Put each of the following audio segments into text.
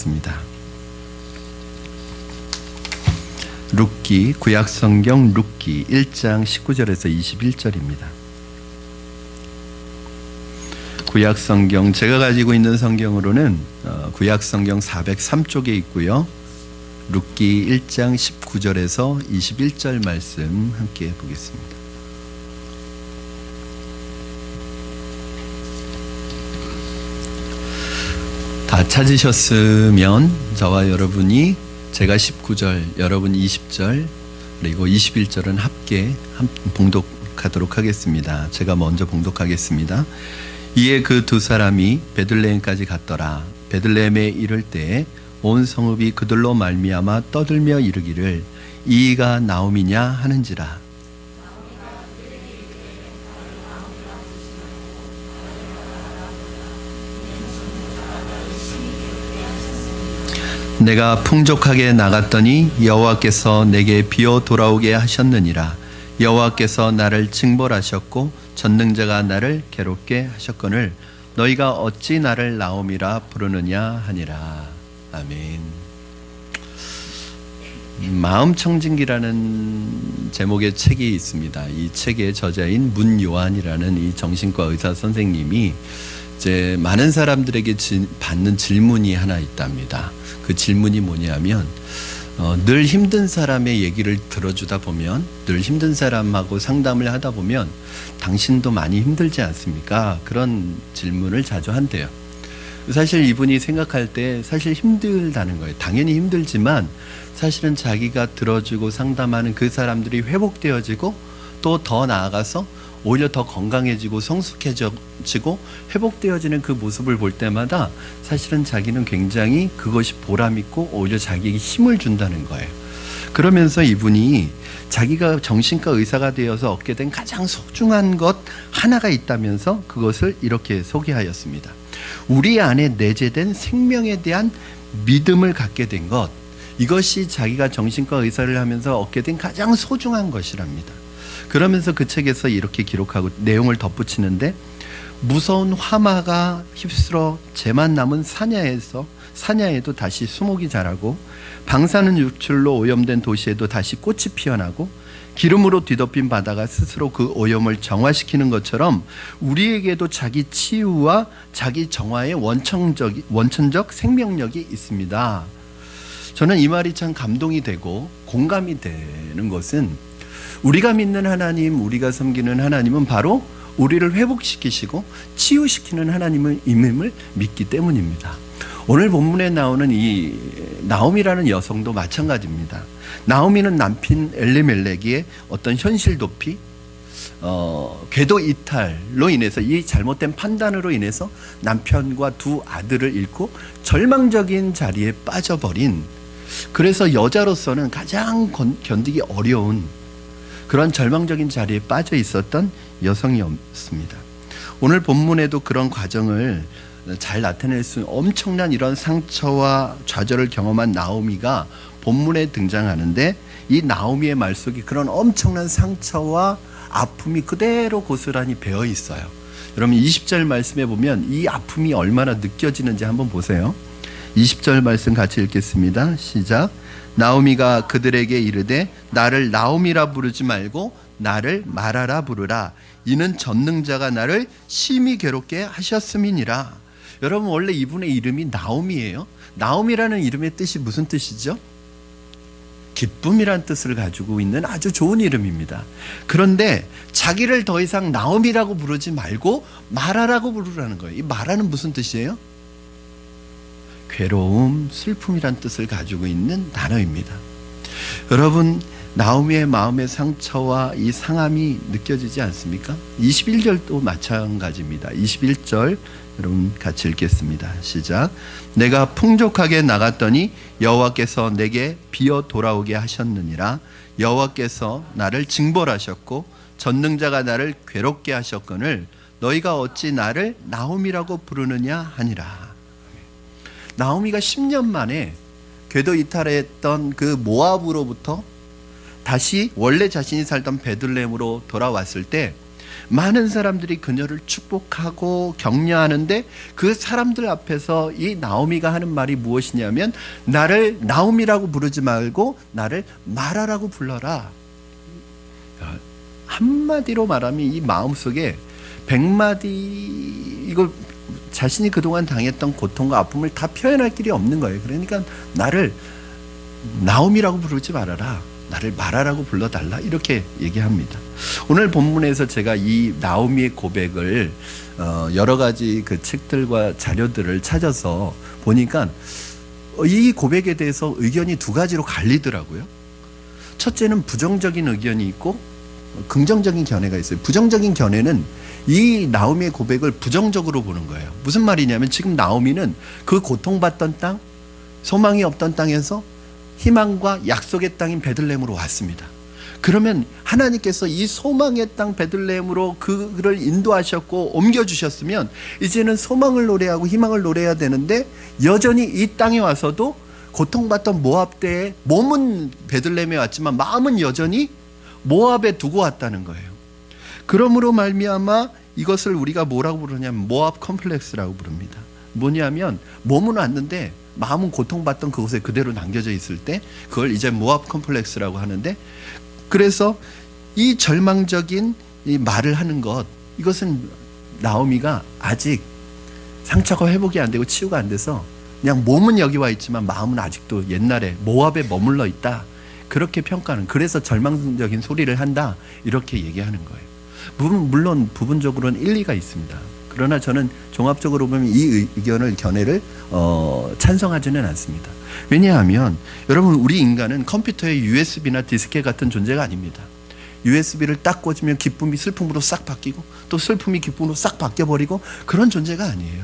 보겠습니다. 룻기, 구약성경 룻기 1장 19절에서 21절입니다. 구약성경, 제가 가지고 있는 성경으로는 구약성경 403쪽에 있고요. 룻기 1장 19절에서 21절 말씀 함께 보겠습니다. 다 찾으셨으면 저와 여러분이 제가 19절, 여러분 20절, 그리고 21절은 함께 봉독하도록 하겠습니다. 제가 먼저 봉독하겠습니다. 이에 그 두 사람이 베들레헴까지 갔더라. 베들레헴에 이를 때 온 성읍이 그들로 말미암아 떠들며 이르기를 이가 나옴이냐 하는지라. 내가 풍족하게 나갔더니 여호와께서 내게 비어 돌아오게 하셨느니라. 여호와께서 나를 징벌하셨고 전능자가 나를 괴롭게 하셨거늘 너희가 어찌 나를 나옴이라 부르느냐 하니라. 아멘. 마음청진기라는 제목의 책이 있습니다. 이 책의 저자인 문요한이라는 이 정신과 의사 선생님이 이제 많은 사람들에게 받는 질문이 하나 있답니다. 그 질문이 뭐냐면 늘 힘든 사람의 얘기를 들어주다 보면, 늘 힘든 사람하고 상담을 하다 보면 당신도 많이 힘들지 않습니까? 그런 질문을 자주 한대요. 사실 이분이 생각할 때 사실 힘들다는 거예요. 당연히 힘들지만 사실은 자기가 들어주고 상담하는 그 사람들이 회복되어지고 또 더 나아가서 오히려 더 건강해지고 성숙해지고 회복되어지는 그 모습을 볼 때마다 사실은 자기는 굉장히 그것이 보람있고 오히려 자기에게 힘을 준다는 거예요. 그러면서 이분이 자기가 정신과 의사가 되어서 얻게 된 가장 소중한 것 하나가 있다면서 그것을 이렇게 소개하였습니다. 우리 안에 내재된 생명에 대한 믿음을 갖게 된 것, 이것이 자기가 정신과 의사를 하면서 얻게 된 가장 소중한 것이랍니다. 그러면서 그 책에서 이렇게 기록하고 내용을 덧붙이는데, 무서운 화마가 휩쓸어 재만 남은 사냐에도 다시 수목이 자라고, 방사능 유출로 오염된 도시에도 다시 꽃이 피어나고, 기름으로 뒤덮인 바다가 스스로 그 오염을 정화시키는 것처럼 우리에게도 자기 치유와 자기 정화의 원천적 생명력이 있습니다. 저는 이 말이 참 감동이 되고 공감이 되는 것은, 우리가 믿는 하나님, 우리가 섬기는 하나님은 바로 우리를 회복시키시고 치유시키는 하나님임을 믿기 때문입니다. 오늘 본문에 나오는 이 나오미라는 여성도 마찬가지입니다. 나오미는 남편 엘리멜렉의 어떤 현실 도피, 궤도 이탈로 인해서, 이 잘못된 판단으로 인해서 남편과 두 아들을 잃고 절망적인 자리에 빠져버린, 그래서 여자로서는 가장 견디기 어려운 그런 절망적인 자리에 빠져 있었던 여성이었습니다. 오늘 본문에도 그런 과정을 잘 나타낼 수 있는 엄청난 이런 상처와 좌절을 경험한 나오미가 본문에 등장하는데, 이 나오미의 말 속에 그런 엄청난 상처와 아픔이 그대로 고스란히 배어 있어요. 여러분 20절 말씀에 보면 이 아픔이 얼마나 느껴지는지 한번 보세요. 20절 말씀 같이 읽겠습니다. 시작. 나오미가 그들에게 이르되 나를 나오미라 부르지 말고 나를 마라라 부르라. 이는 전능자가 나를 심히 괴롭게 하셨음이니라. 여러분 원래 이분의 이름이 나오미예요. 나오미라는 이름의 뜻이 무슨 뜻이죠? 기쁨이란 뜻을 가지고 있는 아주 좋은 이름입니다. 그런데 자기를 더 이상 나오미라고 부르지 말고 마라라고 부르라는 거예요. 이 마라는 무슨 뜻이에요? 괴로움, 슬픔이란 뜻을 가지고 있는 단어입니다. 여러분 나오미의 마음의 상처와 이 상함이 느껴지지 않습니까? 21절도 마찬가지입니다. 21절 여러분 같이 읽겠습니다. 시작. 내가 풍족하게 나갔더니 여호와께서 내게 비어 돌아오게 하셨느니라. 여호와께서 나를 징벌하셨고 전능자가 나를 괴롭게 하셨거늘 너희가 어찌 나를 나오미라고 부르느냐 하니라. 나오미가 10년 만에 궤도 이탈했던 그 모압으로부터 다시 원래 자신이 살던 베들레헴으로 돌아왔을 때 많은 사람들이 그녀를 축복하고 격려하는데 그 사람들 앞에서 이 나오미가 하는 말이 무엇이냐면 나를 나오미라고 부르지 말고 나를 마라라고 불러라. 한마디로 말하면 이 마음속에 100마디 이걸 자신이 그동안 당했던 고통과 아픔을 다 표현할 길이 없는 거예요. 그러니까 나를 나오미라고 부르지 말아라. 나를 마라라고 불러달라. 이렇게 얘기합니다. 오늘 본문에서 제가 이 나오미의 고백을 여러 가지 그 책들과 자료들을 찾아서 보니까 이 고백에 대해서 의견이 두 가지로 갈리더라고요. 첫째는 부정적인 의견이 있고 긍정적인 견해가 있어요. 부정적인 견해는 이 나오미의 고백을 부정적으로 보는 거예요. 무슨 말이냐면 지금 나오미는 그 고통받던 땅, 소망이 없던 땅에서 희망과 약속의 땅인 베들레헴으로 왔습니다. 그러면 하나님께서 이 소망의 땅 베들레헴으로 그를 인도하셨고 옮겨주셨으면 이제는 소망을 노래하고 희망을 노래해야 되는데 여전히 이 땅에 와서도 고통받던 모압 때에 몸은 베들레헴에 왔지만 마음은 여전히 모압에 두고 왔다는 거예요. 그러므로 말미암아 이것을 우리가 뭐라고 부르냐면 모압 컴플렉스라고 부릅니다. 뭐냐면 몸은 왔는데 마음은 고통받던 그곳에 그대로 남겨져 있을 때 그걸 이제 모압 컴플렉스라고 하는데, 그래서 이 절망적인 이 말을 하는 것, 이것은 나오미가 아직 상처가 회복이 안 되고 치유가 안 돼서 그냥 몸은 여기 와 있지만 마음은 아직도 옛날에 모압에 머물러 있다, 그렇게 평가하는, 그래서 절망적인 소리를 한다, 이렇게 얘기하는 거예요. 물론 부분적으로는 일리가 있습니다. 그러나 저는 종합적으로 보면 이 의견을, 견해를 찬성하지는 않습니다. 왜냐하면 여러분, 우리 인간은 컴퓨터의 USB나 디스켓 같은 존재가 아닙니다. USB를 딱 꽂으면 기쁨이 슬픔으로 싹 바뀌고 또 슬픔이 기쁨으로 싹 바뀌어버리고 그런 존재가 아니에요.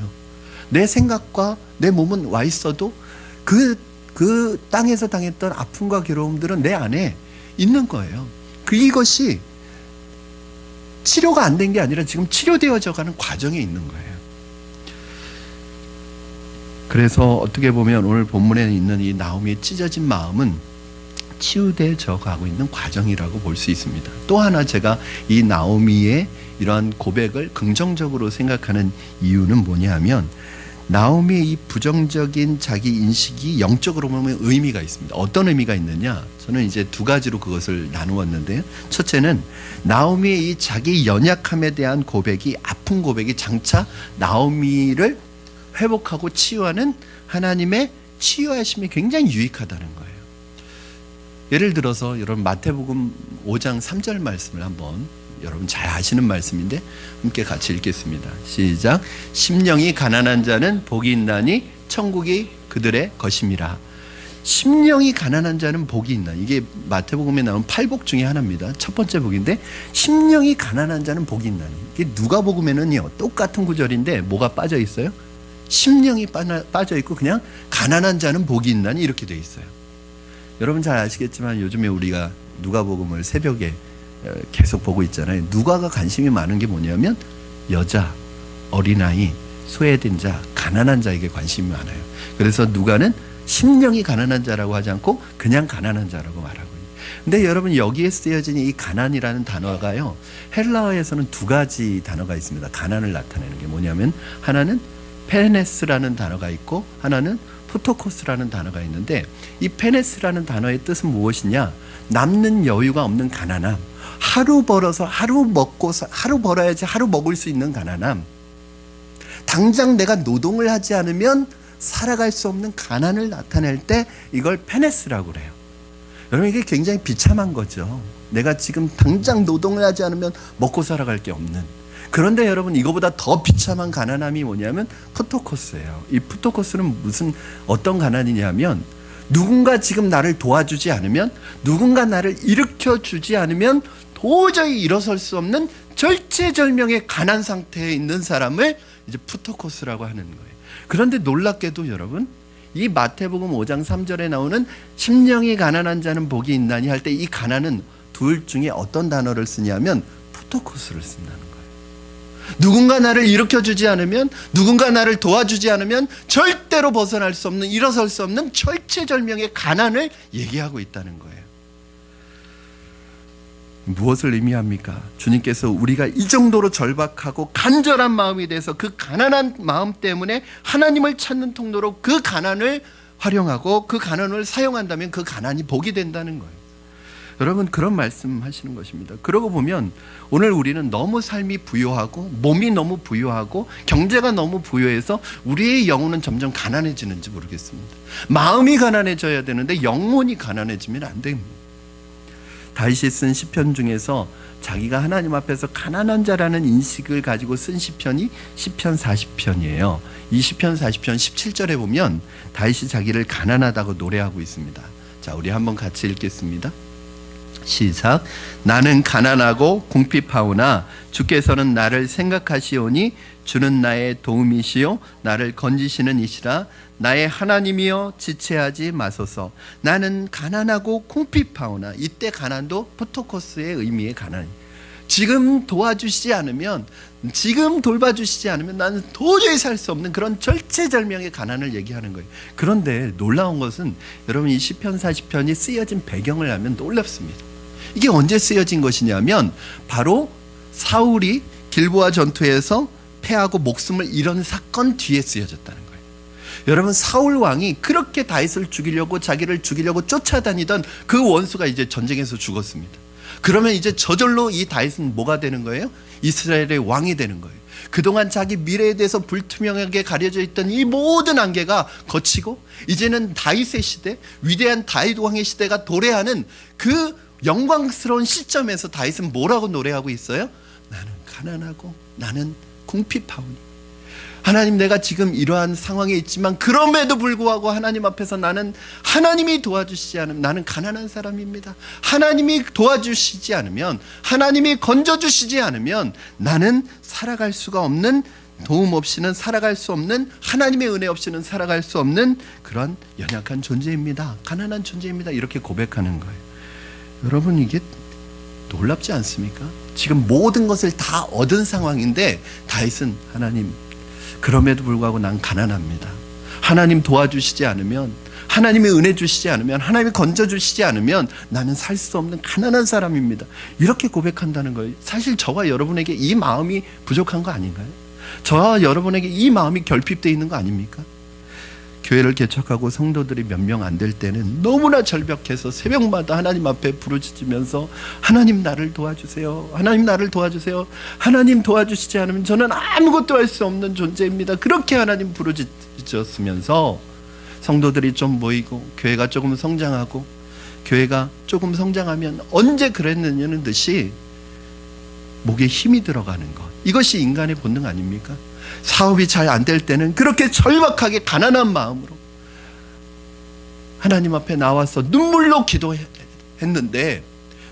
내 생각과 내 몸은 와 있어도 그 땅에서 당했던 아픔과 괴로움들은 내 안에 있는 거예요. 이것이 치료가 안 된 게 아니라 지금 치료되어져 가는 과정에 있는 거예요. 그래서 어떻게 보면 오늘 본문에 있는 이 나오미의 찢어진 마음은 치유되어져 가고 있는 과정이라고 볼 수 있습니다. 또 하나 제가 이 나오미의 이러한 고백을 긍정적으로 생각하는 이유는 뭐냐 하면, 나오미의 이 부정적인 자기 인식이 영적으로 보면 의미가 있습니다. 어떤 의미가 있느냐? 저는 이제 두 가지로 그것을 나누었는데요. 첫째는 나오미의 이 자기 연약함에 대한 고백이, 아픈 고백이 장차 나오미를 회복하고 치유하는 하나님의 치유하심이 굉장히 유익하다는 거예요. 예를 들어서 여러분 마태복음 5장 3절 말씀을 한번, 여러분 잘 아시는 말씀인데 함께 같이 읽겠습니다. 시작. 심령이 가난한 자는 복이 있나니 천국이 그들의 것임이라. 심령이 가난한 자는 복이 있나. 이게 마태복음에 나온 8복 중에 하나입니다. 첫 번째 복인데, 심령이 가난한 자는 복이 있나니. 이게 누가복음에는요 똑같은 구절인데 뭐가 빠져 있어요? 심령이 빠져 있고 그냥 가난한 자는 복이 있나니 이렇게 돼 있어요. 여러분 잘 아시겠지만 요즘에 우리가 누가복음을 새벽에 계속 보고 있잖아요. 누가가 관심이 많은 게 뭐냐면 여자, 어린아이, 소외된 자, 가난한 자에게 관심이 많아요. 그래서 누가는 심령이 가난한 자라고 하지 않고 그냥 가난한 자라고 말하고 있어요. 근데 여러분, 여기에 쓰여진 이 가난이라는 단어가요, 헬라어에서는 두 가지 단어가 있습니다. 가난을 나타내는 게 뭐냐면, 하나는 페네스라는 단어가 있고 하나는 푸토코스라는 단어가 있는데, 이 페네스라는 단어의 뜻은 무엇이냐? 남는 여유가 없는 가난함, 하루 벌어서 하루 먹고, 하루 벌어야지 하루 먹을 수 있는 가난함, 당장 내가 노동을 하지 않으면 살아갈 수 없는 가난을 나타낼 때 이걸 페네스라고 그래요. 여러분, 이게 굉장히 비참한 거죠. 내가 지금 당장 노동을 하지 않으면 먹고 살아갈 게 없는. 그런데 여러분, 이거보다 더 비참한 가난함이 뭐냐면 푸토코스예요. 이 푸토코스는 어떤 가난이냐면, 누군가 지금 나를 도와주지 않으면, 누군가 나를 일으켜주지 않으면 도저히 일어설 수 없는 절체절명의 가난 상태에 있는 사람을 이제 푸토코스라고 하는 거예요. 그런데 놀랍게도 여러분, 이 마태복음 5장 3절에 나오는 심령이 가난한 자는 복이 있나니 할 때 이 가난은 둘 중에 어떤 단어를 쓰냐면 푸토코스를 쓴다는 거예요. 누군가 나를 일으켜주지 않으면, 누군가 나를 도와주지 않으면 절대로 벗어날 수 없는, 일어설 수 없는 절체절명의 가난을 얘기하고 있다는 거예요. 무엇을 의미합니까? 주님께서 우리가 이 정도로 절박하고 간절한 마음이 돼서 그 가난한 마음 때문에 하나님을 찾는 통로로 그 가난을 활용하고 그 가난을 사용한다면 그 가난이 복이 된다는 거예요. 여러분, 그런 말씀 하시는 것입니다. 그러고 보면 오늘 우리는 너무 삶이 부유하고 몸이 너무 부유하고 경제가 너무 부유해서 우리의 영혼은 점점 가난해지는지 모르겠습니다. 마음이 가난해져야 되는데 영혼이 가난해지면 안 됩니다. 다윗이 쓴 시편 중에서 자기가 하나님 앞에서 가난한 자라는 인식을 가지고 쓴 시편이 시편 40편이에요. 이 시편 40편 17절에 보면 다윗이 자기를 가난하다고 노래하고 있습니다. 자, 우리 한번 같이 읽겠습니다. 시작. 나는 가난하고 궁핍하오나 주께서는 나를 생각하시오니 주는 나의 도움이시요 나를 건지시는 이시라. 나의 하나님이여 지체하지 마소서. 나는 가난하고 궁핍하오나, 이때 가난도 포토코스의 의미의 가난. 지금 도와주시지 않으면, 지금 돌봐주시지 않으면 나는 도저히 살 수 없는 그런 절체절명의 가난을 얘기하는 거예요. 그런데 놀라운 것은 여러분, 이 시편 40편이 쓰여진 배경을 알면 놀랍습니다. 이게 언제 쓰여진 것이냐면 바로 사울이 길보아 전투에서 패하고 목숨을 잃은 사건 뒤에 쓰여졌다는 거예요. 여러분, 사울 왕이 그렇게 다윗을 죽이려고, 자기를 죽이려고 쫓아다니던 그 원수가 이제 전쟁에서 죽었습니다. 그러면 이제 저절로 이 다윗은 뭐가 되는 거예요? 이스라엘의 왕이 되는 거예요. 그동안 자기 미래에 대해서 불투명하게 가려져 있던 이 모든 안개가 거치고 이제는 다윗의 시대, 위대한 다윗 왕의 시대가 도래하는 그 영광스러운 시점에서 다윗은 뭐라고 노래하고 있어요? 나는 가난하고 나는 궁핍하오니. 하나님, 내가 지금 이러한 상황에 있지만 그럼에도 불구하고 하나님 앞에서 나는, 하나님이 도와주시지 않으면 나는 가난한 사람입니다. 하나님이 도와주시지 않으면, 하나님이 건져주시지 않으면 나는 살아갈 수가 없는, 도움 없이는 살아갈 수 없는, 하나님의 은혜 없이는 살아갈 수 없는 그런 연약한 존재입니다. 가난한 존재입니다. 이렇게 고백하는 거예요. 여러분, 이게 놀랍지 않습니까? 지금 모든 것을 다 얻은 상황인데 다윗은, 하나님, 그럼에도 불구하고 난 가난합니다. 하나님 도와주시지 않으면, 하나님의 은혜 주시지 않으면, 하나님이 건져주시지 않으면 나는 살 수 없는 가난한 사람입니다. 이렇게 고백한다는 거예요. 사실 저와 여러분에게 이 마음이 부족한 거 아닌가요? 저와 여러분에게 이 마음이 결핍되어 있는 거 아닙니까? 교회를 개척하고 성도들이 몇 명 안 될 때는 너무나 절벽해서 새벽마다 하나님 앞에 부르짖으면서, 하나님 나를 도와주세요, 하나님 나를 도와주세요, 하나님 도와주시지 않으면 저는 아무것도 할 수 없는 존재입니다. 그렇게 하나님 부르짖었으면서 성도들이 좀 모이고 교회가 조금 성장하고, 교회가 조금 성장하면 언제 그랬느냐는 듯이 목에 힘이 들어가는 것, 이것이 인간의 본능 아닙니까? 사업이 잘 안 될 때는 그렇게 절박하게 가난한 마음으로 하나님 앞에 나와서 눈물로 기도했는데,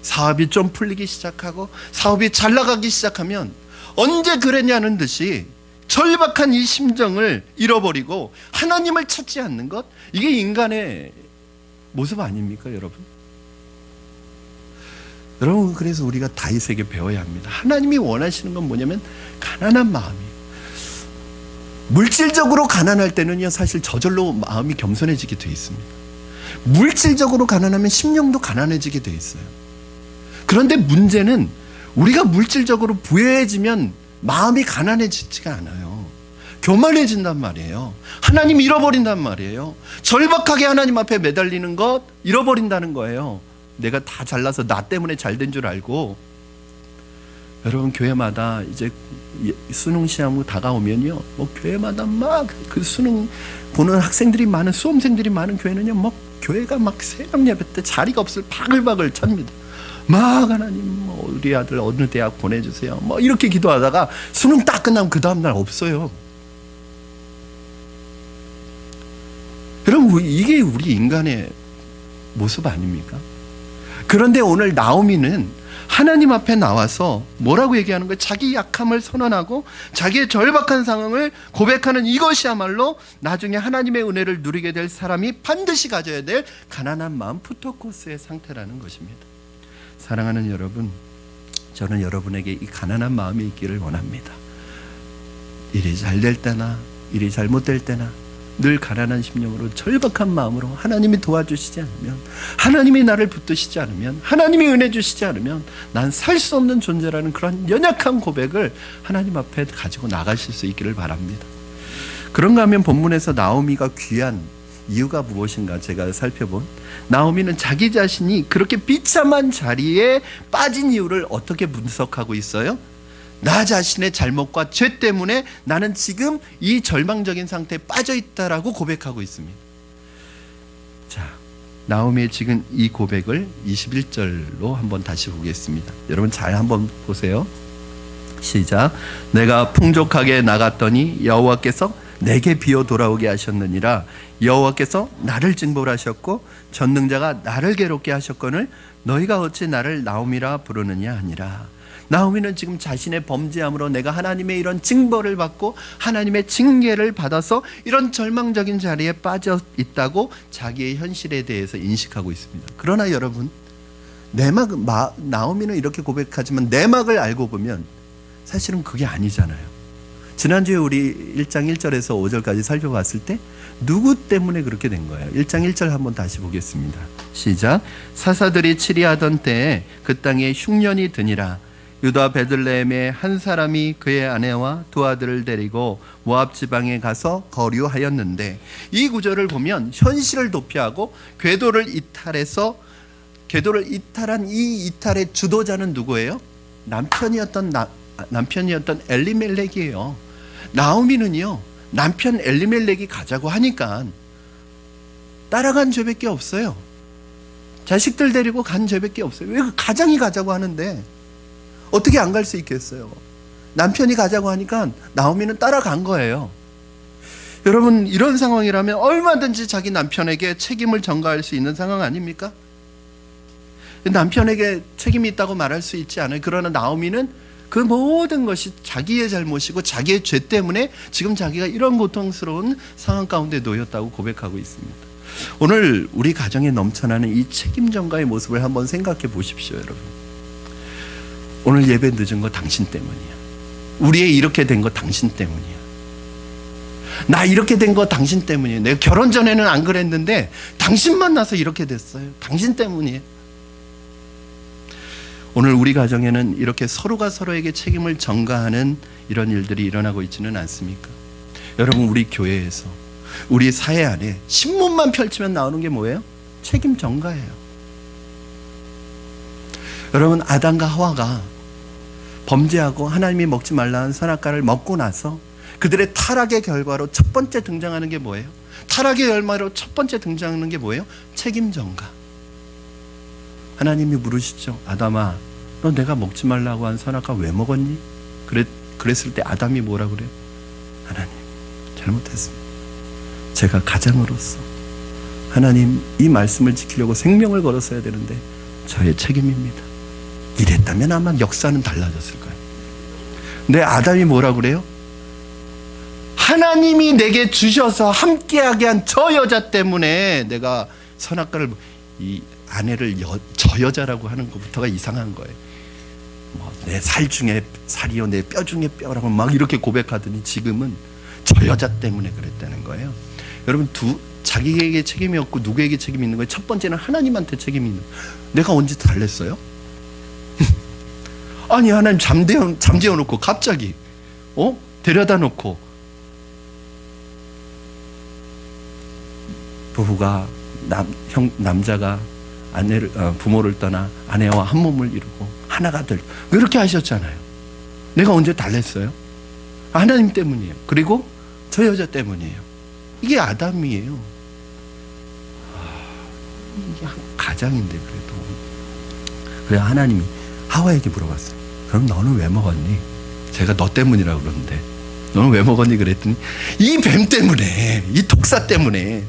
사업이 좀 풀리기 시작하고 사업이 잘 나가기 시작하면 언제 그랬냐는 듯이 절박한 이 심정을 잃어버리고 하나님을 찾지 않는 것, 이게 인간의 모습 아닙니까, 여러분? 여러분, 그래서 우리가 다윗에게 배워야 합니다. 하나님이 원하시는 건 뭐냐면 가난한 마음이에요. 물질적으로 가난할 때는요, 사실 저절로 마음이 겸손해지게 돼 있습니다. 물질적으로 가난하면 심령도 가난해지게 돼 있어요. 그런데 문제는 우리가 물질적으로 부유해지면 마음이 가난해지지가 않아요. 교만해진단 말이에요. 하나님 잃어버린단 말이에요. 절박하게 하나님 앞에 매달리는 것 잃어버린다는 거예요. 내가 다 잘나서 나 때문에 잘된 줄 알고. 여러분, 교회마다 이제 수능 시험 다가오면요, 교회마다 막 그 수능 보는 학생들이 많은, 수험생들이 많은 교회는요, 교회가 막 새벽 예배 때 자리가 없을 바글바글 찹니다. 막 하나님, 우리 아들 어느 대학 보내주세요, 이렇게 기도하다가 수능 딱 끝나면 그 다음날 없어요. 여러분, 이게 우리 인간의 모습 아닙니까? 그런데 오늘 나오미는 하나님 앞에 나와서 뭐라고 얘기하는 거예요? 자기 약함을 선언하고 자기의 절박한 상황을 고백하는, 이것이야말로 나중에 하나님의 은혜를 누리게 될 사람이 반드시 가져야 될 가난한 마음, 푸토코스의 상태라는 것입니다. 사랑하는 여러분, 저는 여러분에게 이 가난한 마음이 있기를 원합니다. 일이 잘 될 때나 일이 잘못될 때나 늘 가난한 심령으로 절박한 마음으로 하나님이 도와주시지 않으면, 하나님이 나를 붙드시지 않으면, 하나님이 은혜 주시지 않으면 난 살 수 없는 존재라는 그런 연약한 고백을 하나님 앞에 가지고 나가실 수 있기를 바랍니다. 그런가 하면 본문에서 나오미가 귀한 이유가 무엇인가 제가 살펴본, 나오미는 자기 자신이 그렇게 비참한 자리에 빠진 이유를 어떻게 분석하고 있어요? 나 자신의 잘못과 죄 때문에 나는 지금 이 절망적인 상태에 빠져 있다라고 고백하고 있습니다. 자, 나오미의 지금 이 고백을 21절로 한번 다시 보겠습니다. 여러분 잘 한번 보세요. 시작. 내가 풍족하게 나갔더니 여호와께서 내게 비어 돌아오게 하셨느니라. 여호와께서 나를 징벌하셨고 전능자가 나를 괴롭게 하셨거늘 너희가 어찌 나를 나오미라 부르느냐 하니라. 나오미는 지금 자신의 범죄함으로 내가 하나님의 이런 징벌을 받고 하나님의 징계를 받아서 이런 절망적인 자리에 빠져 있다고 자기의 현실에 대해서 인식하고 있습니다. 그러나 여러분, 나오미는 이렇게 고백하지만 내막을 알고 보면 사실은 그게 아니잖아요. 지난주에 우리 1장 1절에서 5절까지 살펴봤을 때 누구 때문에 그렇게 된 거예요? 1장 1절 한번 다시 보겠습니다. 시작. 사사들이 치리하던 때에 그 땅에 흉년이 드니라. 유다 베들레헴의 한 사람이 그의 아내와 두 아들을 데리고 모압 지방에 가서 거류하였는데, 이 구절을 보면 현실을 도피하고 궤도를 이탈한 이 이탈의 주도자는 누구예요? 남편이었던 엘리멜렉이에요. 나오미는요, 남편 엘리멜렉이 가자고 하니까 따라간 죄밖에 없어요. 자식들 데리고 간 죄밖에 없어요. 왜 가장이 가자고 하는데 어떻게 안 갈 수 있겠어요? 남편이 가자고 하니까 나오미는 따라간 거예요. 여러분, 이런 상황이라면 얼마든지 자기 남편에게 책임을 전가할 수 있는 상황 아닙니까? 남편에게 책임이 있다고 말할 수 있지 않아요. 그러나 나오미는 그 모든 것이 자기의 잘못이고 자기의 죄 때문에 지금 자기가 이런 고통스러운 상황 가운데 놓였다고 고백하고 있습니다. 오늘 우리 가정에 넘쳐나는 이 책임 전가의 모습을 한번 생각해 보십시오, 여러분. 오늘 예배 늦은 거 당신 때문이야. 우리의 이렇게 된 거 당신 때문이야. 나 이렇게 된 거 당신 때문이에요. 내가 결혼 전에는 안 그랬는데 당신 만나서 이렇게 됐어요. 당신 때문이에요. 오늘 우리 가정에는 이렇게 서로가 서로에게 책임을 전가하는 이런 일들이 일어나고 있지는 않습니까? 여러분, 우리 교회에서, 우리 사회 안에 신문만 펼치면 나오는 게 뭐예요? 책임 전가예요. 여러분, 아담과 하와가 범죄하고 하나님이 먹지 말라는 선악과를 먹고 나서 그들의 타락의 결과로 첫 번째 등장하는 게 뭐예요? 타락의 결과로 첫 번째 등장하는 게 뭐예요? 책임 전가. 하나님이 물으시죠. 아담아, 너 내가 먹지 말라고 한 선악과 왜 먹었니? 그랬을 때 아담이 뭐라 그래요? 하나님, 잘못했습니다. 제가 가장으로서 하나님 이 말씀을 지키려고 생명을 걸었어야 되는데 저의 책임입니다. 이랬다면 아마 역사는 달라졌을 거예요. 근데 아담이 뭐라 그래요? 하나님이 내게 주셔서 함께하게 한 저 여자 때문에 내가 선악과를, 이 아내를 저 여자라고 하는 것부터가 이상한 거예요. 내 살 중에 살이요, 내 뼈 중에 뼈라고 막 이렇게 고백하더니 지금은 저 여자 때문에 그랬다는 거예요. 여러분, 자기에게 책임이 없고 누구에게 책임이 있는 거예요? 첫 번째는 하나님한테 책임이 있는 거예요. 내가 언제 달랬어요? 아니, 하나님 잠재워 놓고 갑자기 데려다 놓고 부부가 남자가 부모를 떠나 아내와 한 몸을 이루고 하나가 될, 이렇게 하셨잖아요. 내가 언제 달랬어요? 하나님 때문이에요. 그리고 저 여자 때문이에요. 이게 아담이에요. 이게 가장인데 그래도. 그래서 하나님이 하와에게 물어봤어요. 그럼 너는 왜 먹었니? 제가 너 때문이라고 그러는데 너는 왜 먹었니? 그랬더니 이 뱀 때문에, 이 독사 때문에.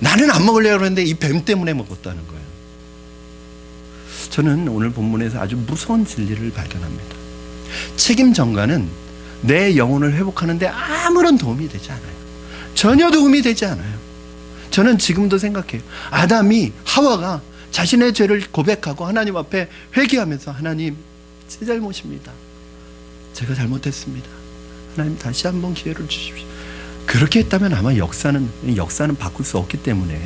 나는 안 먹으려고 그랬는데 이 뱀 때문에 먹었다는 거예요. 저는 오늘 본문에서 아주 무서운 진리를 발견합니다. 책임 전가는 내 영혼을 회복하는데 아무런 도움이 되지 않아요. 전혀 도움이 되지 않아요. 저는 지금도 생각해요. 아담이, 하와가 자신의 죄를 고백하고 하나님 앞에 회개하면서, 하나님, 제 잘못입니다. 제가 잘못했습니다. 하나님, 다시 한번 기회를 주십시오. 그렇게 했다면 아마 역사는 바꿀 수 없기 때문에.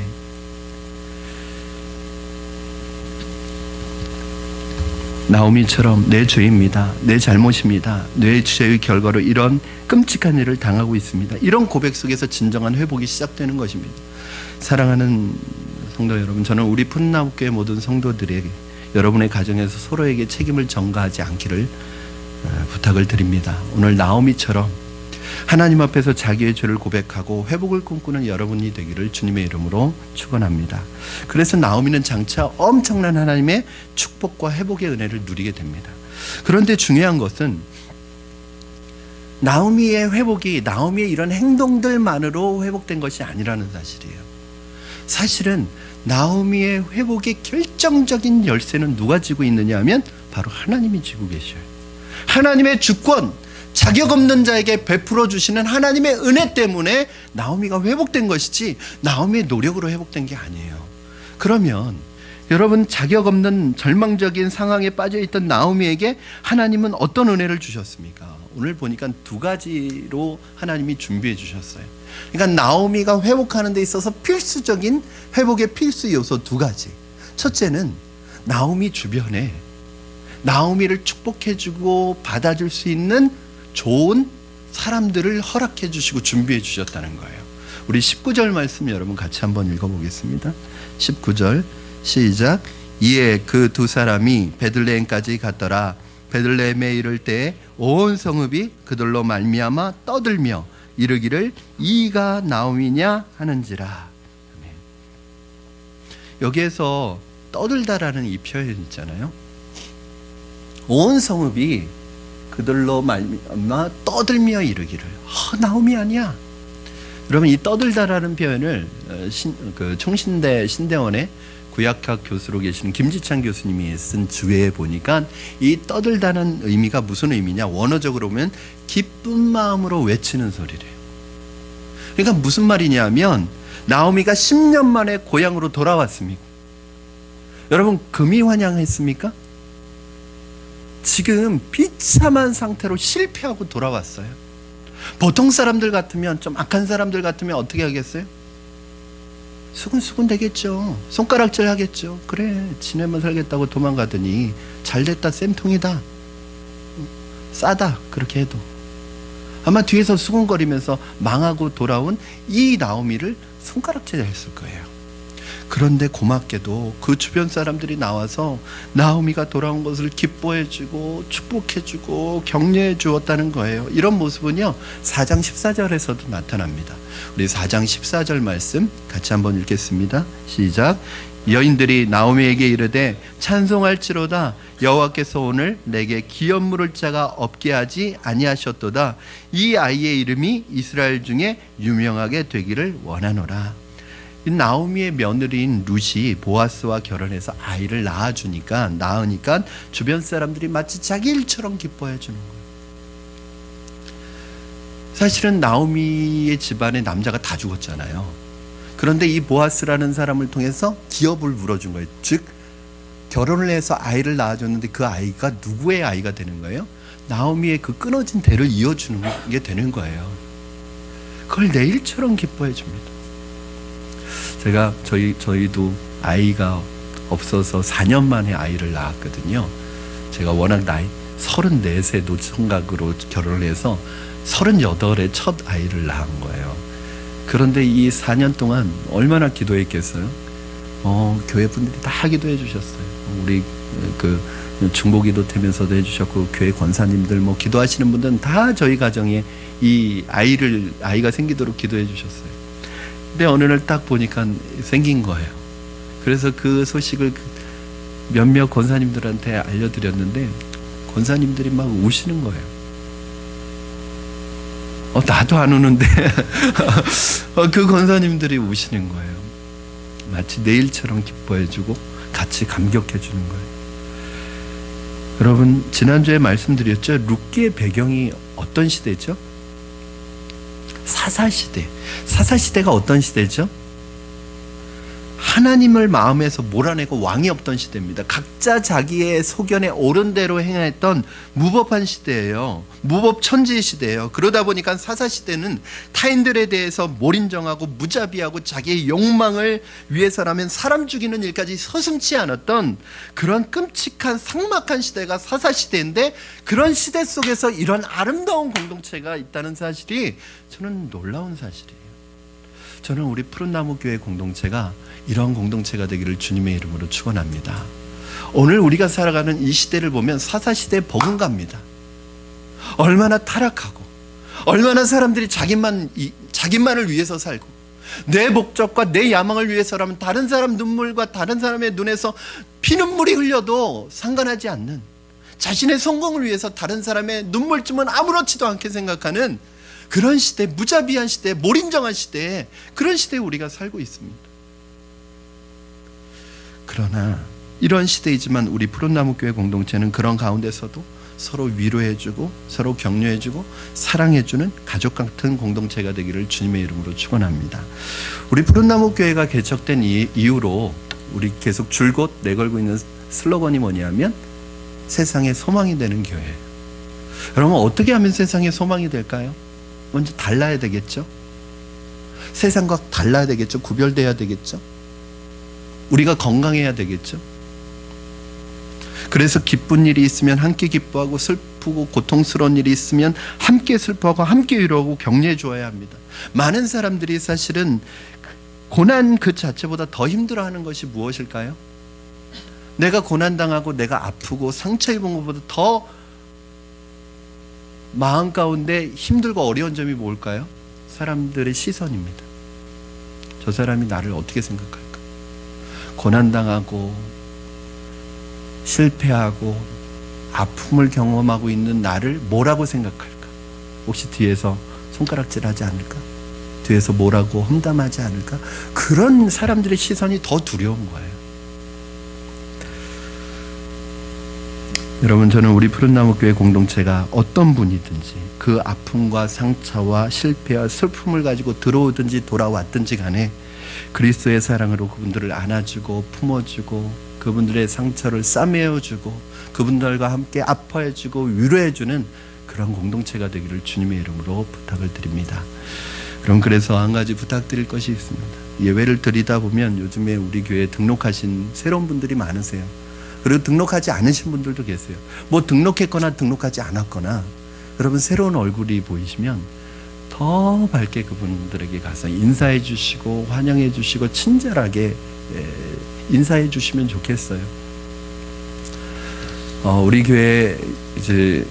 나오미처럼 내 죄입니다, 내 잘못입니다, 내 죄의 결과로 이런 끔찍한 일을 당하고 있습니다, 이런 고백 속에서 진정한 회복이 시작되는 것입니다. 사랑하는 성도 여러분, 저는 우리 푸른나무교회 모든 성도들에게 여러분의 가정에서 서로에게 책임을 전가하지 않기를 부탁을 드립니다. 오늘 나오미처럼 하나님 앞에서 자기의 죄를 고백하고 회복을 꿈꾸는 여러분이 되기를 주님의 이름으로 축원합니다. 그래서 나오미는 장차 엄청난 하나님의 축복과 회복의 은혜를 누리게 됩니다. 그런데 중요한 것은 나오미의 회복이 나오미의 이런 행동들만으로 회복된 것이 아니라는 사실이에요. 사실은 나오미의 회복의 결정적인 열쇠는 누가 쥐고 있느냐 하면 바로 하나님이 쥐고 계셔요. 하나님의 주권, 자격 없는 자에게 베풀어 주시는 하나님의 은혜 때문에 나오미가 회복된 것이지 나오미의 노력으로 회복된 게 아니에요. 그러면 여러분, 자격 없는 절망적인 상황에 빠져있던 나오미에게 하나님은 어떤 은혜를 주셨습니까? 오늘 보니까 두 가지로 하나님이 준비해 주셨어요. 그러니까 나오미가 회복하는 데 있어서 필수적인 회복의 필수 요소 두 가지. 첫째는 나오미 주변에 나오미를 축복해주고 받아줄 수 있는 좋은 사람들을 허락해 주시고 준비해 주셨다는 거예요. 우리 19절 말씀 여러분 같이 한번 읽어보겠습니다. 19절 시작. 이에 그 두 사람이 베들레헴까지 갔더라. 베들레헴에 이를 때 온 성읍이 그들로 말미암아 떠들며 이르기를 이가 나오미냐 하는지라. 여기에서 떠들다라는 이 표현 있잖아요. 온 성읍이 그들로 말미암아 떠들며 이르기를 나오미 아니야. 여러분, 이 떠들다라는 표현을 총신대 신대원의 구약학 교수로 계시는 김지찬 교수님이 쓴 주에 보니까 이 떠들다는 의미가 무슨 의미냐, 원어적으로 보면 기쁜 마음으로 외치는 소리래요. 그러니까 무슨 말이냐면 나오미가 10년 만에 고향으로 돌아왔습니다. 여러분, 금이 환영했습니까? 지금 비참한 상태로 실패하고 돌아왔어요. 보통 사람들 같으면, 좀 악한 사람들 같으면 어떻게 하겠어요? 수근수근 되겠죠. 손가락질 하겠죠. 그래, 지내면 살겠다고 도망가더니 잘됐다, 쌤통이다, 싸다, 그렇게 해도 아마 뒤에서 수근거리면서 망하고 돌아온 이 나오미를 손가락질 했을 거예요. 그런데 고맙게도 그 주변 사람들이 나와서 나오미가 돌아온 것을 기뻐해주고 축복해주고 격려해 주었다는 거예요. 이런 모습은요 4장 14절에서도 나타납니다. 우리 4장 14절 말씀 같이 한번 읽겠습니다. 시작. 여인들이 나오미에게 이르되 찬송할지로다 여호와께서 오늘 내게 기업 물을 자가 없게 하지 아니하셨도다. 이 아이의 이름이 이스라엘 중에 유명하게 되기를 원하노라. 나오미의 며느리인 룻이 보아스와 결혼해서 아이를 낳으니까 주변 사람들이 마치 자기 일처럼 기뻐해 주는 거예요. 사실은 나오미의 집안에 남자가 다 죽었잖아요. 그런데 이 보아스라는 사람을 통해서 기업을 물어준 거예요. 즉 결혼을 해서 아이를 낳아줬는데 그 아이가 누구의 아이가 되는 거예요? 나오미의 그 끊어진 대를 이어주는 게 되는 거예요. 그걸 내 일처럼 기뻐해 줍니다. 제가 저희도 아이가 없어서 4년 만에 아이를 낳았거든요. 제가 워낙 나이 34세 노총각으로 결혼을 해서 38에 첫 아이를 낳은 거예요. 그런데 이 4년 동안 얼마나 기도했겠어요? 교회 분들이 다 기도해 주셨어요. 우리 중보기도 되면서도 해주셨고, 교회 권사님들 기도하시는 분들은 다 저희 가정에 이 아이가 생기도록 기도해 주셨어요. 근데 어느 날 딱 보니까 생긴 거예요. 그래서 그 소식을 몇몇 권사님들한테 알려드렸는데 권사님들이 막 우시는 거예요. 나도 안 우는데 그 권사님들이 우시는 거예요. 마치 내 일처럼 기뻐해주고 같이 감격해주는 거예요. 여러분, 지난주에 말씀드렸죠. 룻기의 배경이 어떤 시대죠? 사사시대. 사사시대가 어떤 시대죠? 하나님을 마음에서 몰아내고 왕이 없던 시대입니다. 각자 자기의 소견에 옳은 대로 행했던 무법한 시대예요. 무법천지의 시대예요. 그러다 보니까 사사시대는 타인들에 대해서 몰인정하고 무자비하고 자기의 욕망을 위해서라면 사람 죽이는 일까지 서슴지 않았던 그런 끔찍한 삭막한 시대가 사사시대인데, 그런 시대 속에서 이런 아름다운 공동체가 있다는 사실이 저는 놀라운 사실이에요. 저는 우리 푸른나무 교회 공동체가 이런 공동체가 되기를 주님의 이름으로 축원합니다. 오늘 우리가 살아가는 이 시대를 보면 사사시대에 버금갑니다. 얼마나 타락하고, 얼마나 사람들이 자기만을 위해서 살고, 내 목적과 내 야망을 위해서라면 다른 사람 눈물과 다른 사람의 눈에서 피눈물이 흘려도 상관하지 않는, 자신의 성공을 위해서 다른 사람의 눈물쯤은 아무렇지도 않게 생각하는 그런 시대, 무자비한 시대, 몰인정한 시대에, 그런 시대에 우리가 살고 있습니다. 그러나 이런 시대이지만 우리 푸른나무교회 공동체는 그런 가운데서도 서로 위로해주고 서로 격려해주고 사랑해주는 가족 같은 공동체가 되기를 주님의 이름으로 축원합니다. 우리 푸른나무교회가 개척된 이후로 우리 계속 줄곧 내걸고 있는 슬로건이 뭐냐면 세상의 소망이 되는 교회. 여러분, 어떻게 하면 세상의 소망이 될까요? 먼저 달라야 되겠죠. 세상과 달라야 되겠죠. 구별돼야 되겠죠. 우리가 건강해야 되겠죠. 그래서 기쁜 일이 있으면 함께 기뻐하고, 슬프고 고통스러운 일이 있으면 함께 슬퍼하고 함께 위로하고 격려해 주어야 합니다. 많은 사람들이 사실은 고난 그 자체보다 더 힘들어하는 것이 무엇일까요? 내가 고난당하고 내가 아프고 상처 입은 것보다 더 마음 가운데 힘들고 어려운 점이 뭘까요? 사람들의 시선입니다. 저 사람이 나를 어떻게 생각할까? 고난당하고 실패하고 아픔을 경험하고 있는 나를 뭐라고 생각할까? 혹시 뒤에서 손가락질하지 않을까? 뒤에서 뭐라고 험담하지 않을까? 그런 사람들의 시선이 더 두려운 거예요. 여러분, 저는 우리 푸른나무교회 공동체가 어떤 분이든지 그 아픔과 상처와 실패와 슬픔을 가지고 들어오든지 돌아왔든지 간에 그리스도의 사랑으로 그분들을 안아주고 품어주고 그분들의 상처를 싸매어주고 그분들과 함께 아파해주고 위로해주는 그런 공동체가 되기를 주님의 이름으로 부탁을 드립니다. 그럼 그래서 한 가지 부탁드릴 것이 있습니다. 예외를 드리다 보면 요즘에 우리 교회에 등록하신 새로운 분들이 많으세요. 그리고 등록하지 않으신 분들도 계세요. 뭐 등록했거나 등록하지 않았거나 여러분 새로운 얼굴이 보이시면 더 밝게 그분들에게 가서 인사해 주시고 환영해 주시고 친절하게 인사해 주시면 좋겠어요. 우리 교회 이제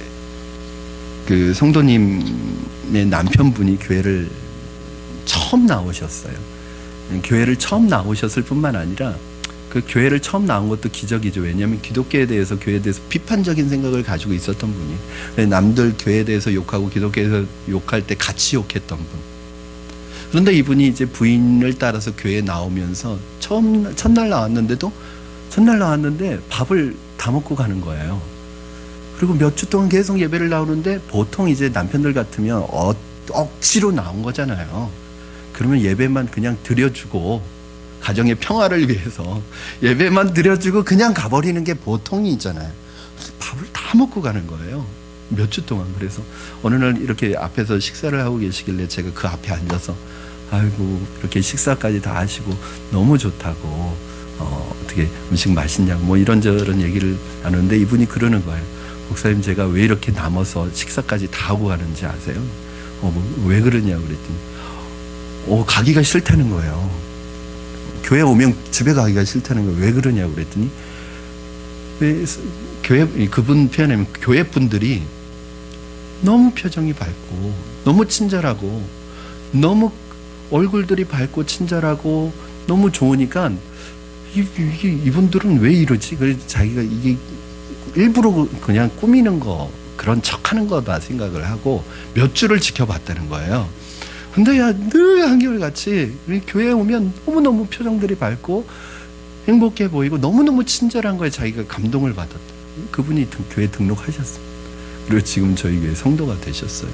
그 성도님의 남편분이 교회를 처음 나오셨어요. 교회를 처음 나오셨을 뿐만 아니라 그 교회를 처음 나온 것도 기적이죠. 왜냐하면 기독교에 대해서, 교회에 대해서 비판적인 생각을 가지고 있었던 분이, 남들 교회에 대해서 욕하고 기독교에서 욕할 때 같이 욕했던 분. 그런데 이분이 이제 부인을 따라서 교회에 나오면서 첫날 나왔는데 밥을 다 먹고 가는 거예요. 그리고 몇 주 동안 계속 예배를 나오는데, 보통 이제 남편들 같으면 억지로 나온 거잖아요. 그러면 예배만 그냥 드려주고 가정의 평화를 위해서 예배만 드려주고 그냥 가버리는 게 보통이잖아요. 밥을 다 먹고 가는 거예요. 몇 주 동안. 그래서 어느 날 이렇게 앞에서 식사를 하고 계시길래 제가 그 앞에 앉아서 아이고 이렇게 식사까지 다 하시고 너무 좋다고 어떻게 음식 맛있냐고 뭐 이런저런 얘기를 나누는데, 이분이 그러는 거예요. 목사님, 제가 왜 이렇게 남아서 식사까지 다 하고 가는지 아세요? 왜 그러냐고 그랬더니 가기가 싫다는 거예요. 교회 오면 집에 가기가 싫다는 거예요. 왜 그러냐고 그랬더니, 그분 표현하면 교회 분들이 너무 표정이 밝고 너무 친절하고 너무 얼굴들이 밝고 친절하고 너무 좋으니까 이분들은 왜 이러지? 그래서 자기가 이게 일부러 그냥 꾸미는 거, 그런 척하는 거다 생각을 하고 몇 주를 지켜봤다는 거예요. 근데 늘 한결같이 교회에 오면 너무너무 표정들이 밝고 행복해 보이고 너무너무 친절한 거에 자기가 감동을 받았다. 그분이 교회 등록하셨습니다. 그리고 지금 저희 교회 성도가 되셨어요.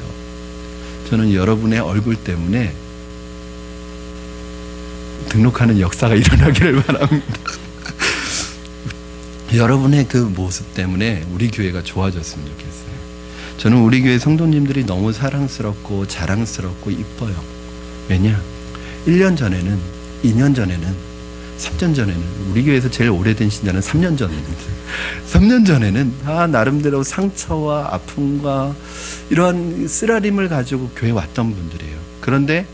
저는 여러분의 얼굴 때문에 등록하는 역사가 일어나기를 바랍니다. 여러분의 그 모습 때문에 우리 교회가 좋아졌으면 좋겠어요. 저는 우리 교회 성도님들이 너무 사랑스럽고 자랑스럽고 이뻐요. 왜냐? 1년 전에는, 2년 전에는, 3년 전에는, 우리 교회에서 제일 오래된 신자는 3년 전에는, 3년 전에는 나름대로 상처와 아픔과 이러한 쓰라림을 가지고 교회에 왔던 분들이에요. 그런데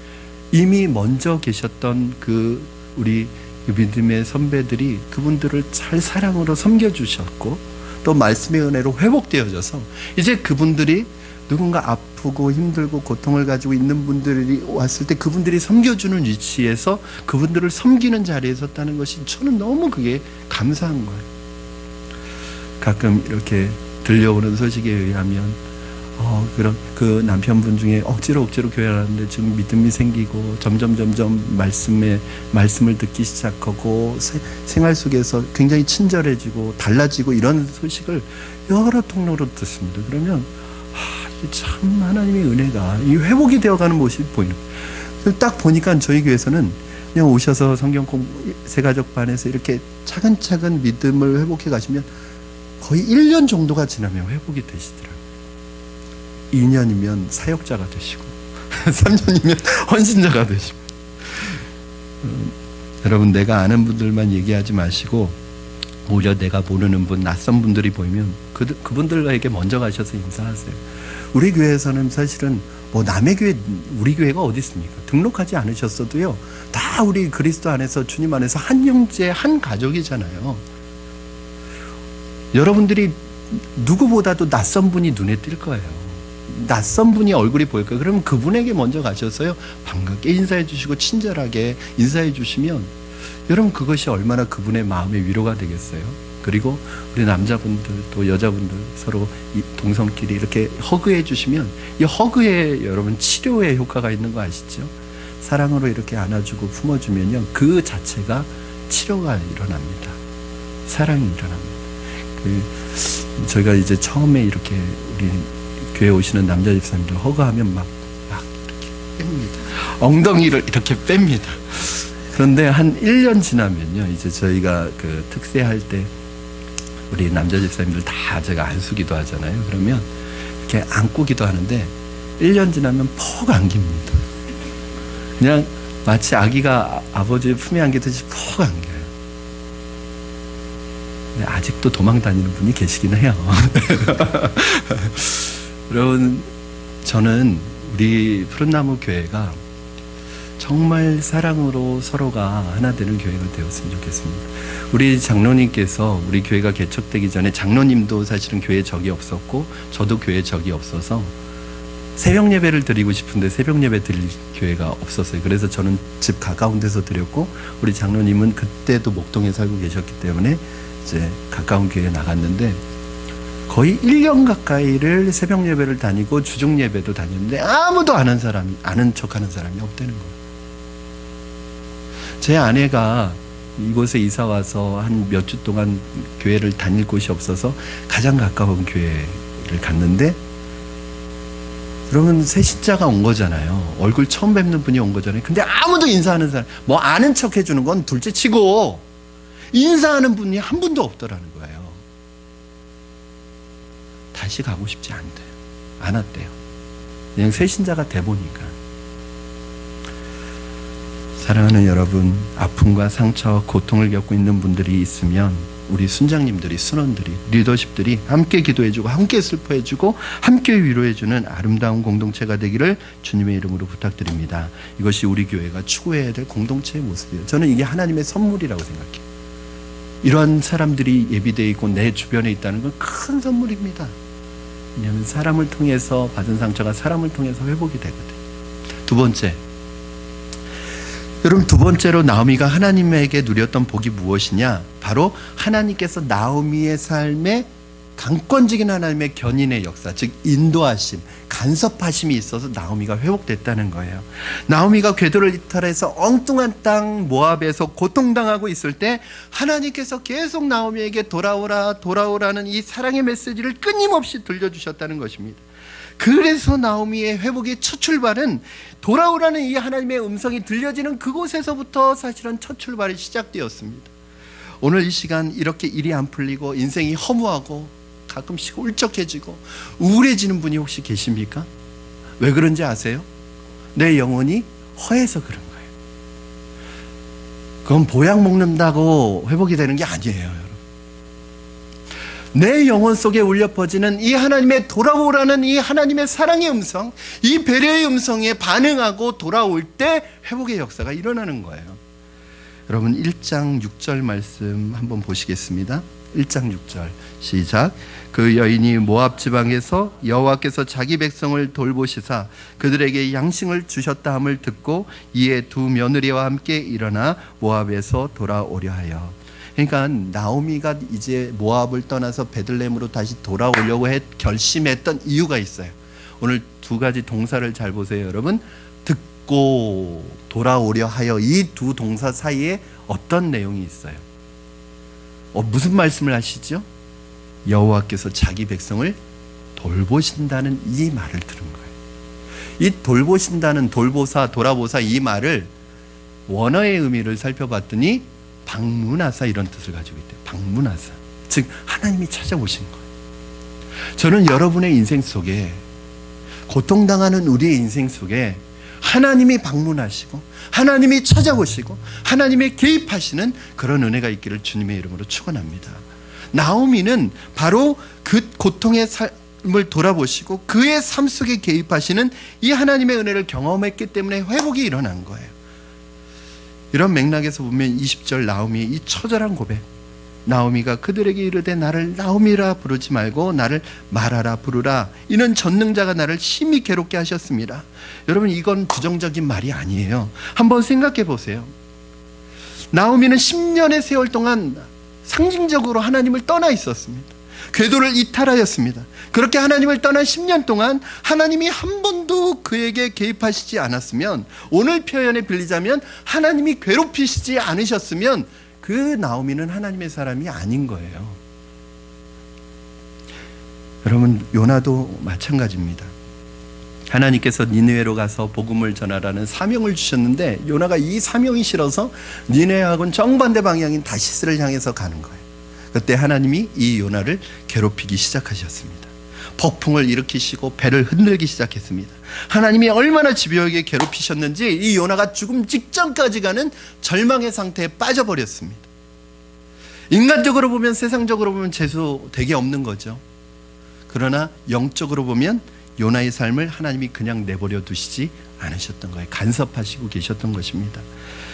이미 먼저 계셨던 그 우리 믿음의 선배들이 그분들을 잘 사랑으로 섬겨주셨고 또 말씀의 은혜로 회복되어져서 이제 그분들이 누군가 아프고 힘들고 고통을 가지고 있는 분들이 왔을 때 그분들이 섬겨주는 위치에서 그분들을 섬기는 자리에 섰다는 것이 저는 너무 그게 감사한 거예요. 가끔 이렇게 들려오는 소식에 의하면 그런 그 남편분 중에 억지로 교회 하는데 지금 믿음이 생기고 점점 말씀을 듣기 시작하고 생활 속에서 굉장히 친절해지고 달라지고 이런 소식을 여러 통로로 듣습니다. 그러면 이게 참 하나님의 은혜가 이 회복이 되어가는 모습이 보이는 거예요. 딱 보니까 저희 교회에서는 그냥 오셔서 성경 공부 새가족반에서 이렇게 차근차근 믿음을 회복해 가시면 거의 1년 정도가 지나면 회복이 되시더라고요. 2년이면 사역자가 되시고 3년이면 헌신자가 되시고 여러분 내가 아는 분들만 얘기하지 마시고 오히려 내가 모르는 분 낯선 분들이 보이면 그분들에게 먼저 가셔서 인사하세요. 우리 교회에서는 사실은 뭐 남의 교회 우리 교회가 어디 있습니까? 등록하지 않으셨어도요 다 우리 그리스도 안에서 주님 안에서 한 형제 한 가족이잖아요. 여러분들이 누구보다도 낯선 분이 눈에 띌 거예요. 낯선 분이 얼굴이 보일 거예요. 그러면 그분에게 먼저 가셔서요 반갑게 인사해 주시고 친절하게 인사해 주시면 여러분 그것이 얼마나 그분의 마음의 위로가 되겠어요. 그리고 우리 남자분들 또 여자분들 서로 이 동성끼리 이렇게 허그해 주시면 이 허그에 여러분 치료의 효과가 있는 거 아시죠? 사랑으로 이렇게 안아주고 품어주면요 그 자체가 치료가 일어납니다. 사랑이 일어납니다. 저희가 이제 처음에 이렇게 우리 교회 오시는 남자 집사님들 허그하면 막 이렇게 뺍니다. 엉덩이를 이렇게 뺍니다. 그런데 한 1년 지나면요, 이제 저희가 그 특세할 때 우리 남자 집사님들 다 제가 안수기도 하잖아요. 그러면 이렇게 안고 기도하는데 1년 지나면 퍽 안깁니다. 그냥 마치 아기가 아버지의 품에 안기듯이 퍽 안겨요. 근데 아직도 도망 다니는 분이 계시긴 해요. 여러분, 저는 우리 푸른나무 교회가 정말 사랑으로 서로가 하나 되는 교회가 되었으면 좋겠습니다. 우리 장로님께서 우리 교회가 개척되기 전에 장로님도 사실은 교회에 적이 없었고 저도 교회에 적이 없어서 새벽 예배를 드리고 싶은데 새벽 예배 드릴 교회가 없었어요. 그래서 저는 집 가까운 데서 드렸고 우리 장로님은 그때도 목동에 살고 계셨기 때문에 이제 가까운 교회에 나갔는데 거의 1년 가까이를 새벽 예배를 다니고 주중 예배도 다녔는데 아무도 아는 척하는 사람이 없다는 거예요. 제 아내가 이곳에 이사 와서 한 몇 주 동안 교회를 다닐 곳이 없어서 가장 가까운 교회를 갔는데 그러면 새신자가 온 거잖아요. 얼굴 처음 뵙는 분이 온 거잖아요. 근데 아무도 인사하는 사람, 뭐 아는 척 해주는 건 둘째 치고 인사하는 분이 한 분도 없더라는 거예요. 다시 가고 싶지 않았대요. 그냥 새신자가 돼 보니까. 사랑하는 여러분, 아픔과 상처, 고통을 겪고 있는 분들이 있으면 우리 순장님들이, 순원들이, 리더십들이 함께 기도해주고 함께 슬퍼해주고 함께 위로해주는 아름다운 공동체가 되기를 주님의 이름으로 부탁드립니다. 이것이 우리 교회가 추구해야 될 공동체의 모습이에요. 저는 이게 하나님의 선물이라고 생각해요. 이러한 사람들이 예비되어 있고 내 주변에 있다는 건 큰 선물입니다. 왜냐하면 사람을 통해서 받은 상처가 사람을 통해서 회복이 되거든요. 두 번째, 여러분, 두 번째로 나오미가 하나님에게 누렸던 복이 무엇이냐? 바로 하나님께서 나오미의 삶에 강권적인 하나님의 견인의 역사, 즉 인도하심, 간섭하심이 있어서 나오미가 회복됐다는 거예요. 나오미가 궤도를 이탈해서 엉뚱한 땅 모압에서 고통당하고 있을 때 하나님께서 계속 나오미에게 돌아오라는 이 사랑의 메시지를 끊임없이 들려주셨다는 것입니다. 그래서 나오미의 회복의 첫 출발은 돌아오라는 이 하나님의 음성이 들려지는 그곳에서부터 사실은 첫 출발이 시작되었습니다. 오늘 이 시간 이렇게 일이 안 풀리고 인생이 허무하고 가끔씩 울적해지고 우울해지는 분이 혹시 계십니까? 왜 그런지 아세요? 내 영혼이 허해서 그런 거예요. 그건 보약 먹는다고 회복이 되는 게 아니에요, 여러분. 내 영혼 속에 울려 퍼지는 이 하나님의 돌아오라는 이 하나님의 사랑의 음성, 이 배려의 음성에 반응하고 돌아올 때 회복의 역사가 일어나는 거예요. 여러분 1장 6절 말씀 한번 보시겠습니다. 1장 6절 시작. 그 여인이 모압 지방에서 여호와께서 자기 백성을 돌보시사 그들에게 양식을 주셨다 함을 듣고 이에 두 며느리와 함께 일어나 모압에서 돌아오려 하여. 그러니까 나오미가 이제 모압을 떠나서 베들레헴으로 다시 돌아오려고 결심했던 이유가 있어요. 오늘 두 가지 동사를 잘 보세요, 여러분. 듣고 돌아오려 하여, 이 두 동사 사이에 어떤 내용이 있어요? 무슨 말씀을 하시죠? 여호와께서 자기 백성을 돌보신다는 이 말을 들은 거예요. 이 돌보신다는, 돌보사, 돌아보사, 이 말을 원어의 의미를 살펴봤더니 방문하사, 이런 뜻을 가지고 있대요. 방문하사, 즉 하나님이 찾아오신 거예요. 저는 여러분의 인생 속에, 고통당하는 우리의 인생 속에 하나님이 방문하시고 하나님이 찾아오시고 하나님이 개입하시는 그런 은혜가 있기를 주님의 이름으로 축원합니다. 나오미는 바로 그 고통의 삶을 돌아보시고 그의 삶 속에 개입하시는 이 하나님의 은혜를 경험했기 때문에 회복이 일어난 거예요. 이런 맥락에서 보면 20절 나오미의 이 처절한 고백, 나오미가 그들에게 이르되 나를 나오미라 부르지 말고 나를 마라라 부르라, 이는 전능자가 나를 심히 괴롭게 하셨습니다. 여러분, 이건 부정적인 말이 아니에요. 한번 생각해 보세요. 나오미는 10년의 세월 동안 상징적으로 하나님을 떠나 있었습니다. 궤도를 이탈하였습니다. 그렇게 하나님을 떠난 10년 동안 하나님이 한 번도 그에게 개입하시지 않았으면, 오늘 표현에 빌리자면 하나님이 괴롭히시지 않으셨으면 그 나오미는 하나님의 사람이 아닌 거예요. 여러분, 요나도 마찬가지입니다. 하나님께서 니느웨로 가서 복음을 전하라는 사명을 주셨는데 요나가 이 사명이 싫어서 니느웨하고는 정반대 방향인 다시스를 향해서 가는 거예요. 그때 하나님이 이 요나를 괴롭히기 시작하셨습니다. 폭풍을 일으키시고 배를 흔들기 시작했습니다. 하나님이 얼마나 집요하게 괴롭히셨는지 이 요나가 죽음 직전까지 가는 절망의 상태에 빠져버렸습니다. 인간적으로 보면, 세상적으로 보면 재수 되게 없는 거죠. 그러나 영적으로 보면 요나의 삶을 하나님이 그냥 내버려 두시지 않으셨던 거예요. 간섭하시고 계셨던 것입니다.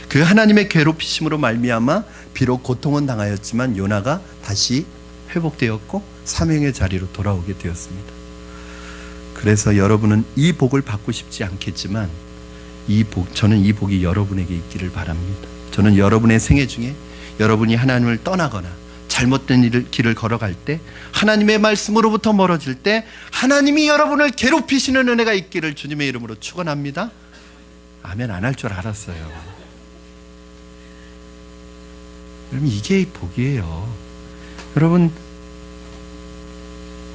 그 하나님의 괴롭히심으로 말미암아 비록 고통은 당하였지만 요나가 다시 회복되었고 사명의 자리로 돌아오게 되었습니다. 그래서 여러분은 이 복을 받고 싶지 않겠지만 저는 이 복이 여러분에게 있기를 바랍니다. 저는 여러분의 생애 중에 여러분이 하나님을 떠나거나 잘못된 길을 걸어갈 때, 하나님의 말씀으로부터 멀어질 때 하나님이 여러분을 괴롭히시는 은혜가 있기를 주님의 이름으로 축원합니다. 아멘 안 할 줄 알았어요. 여러분, 이게 복이에요. 여러분,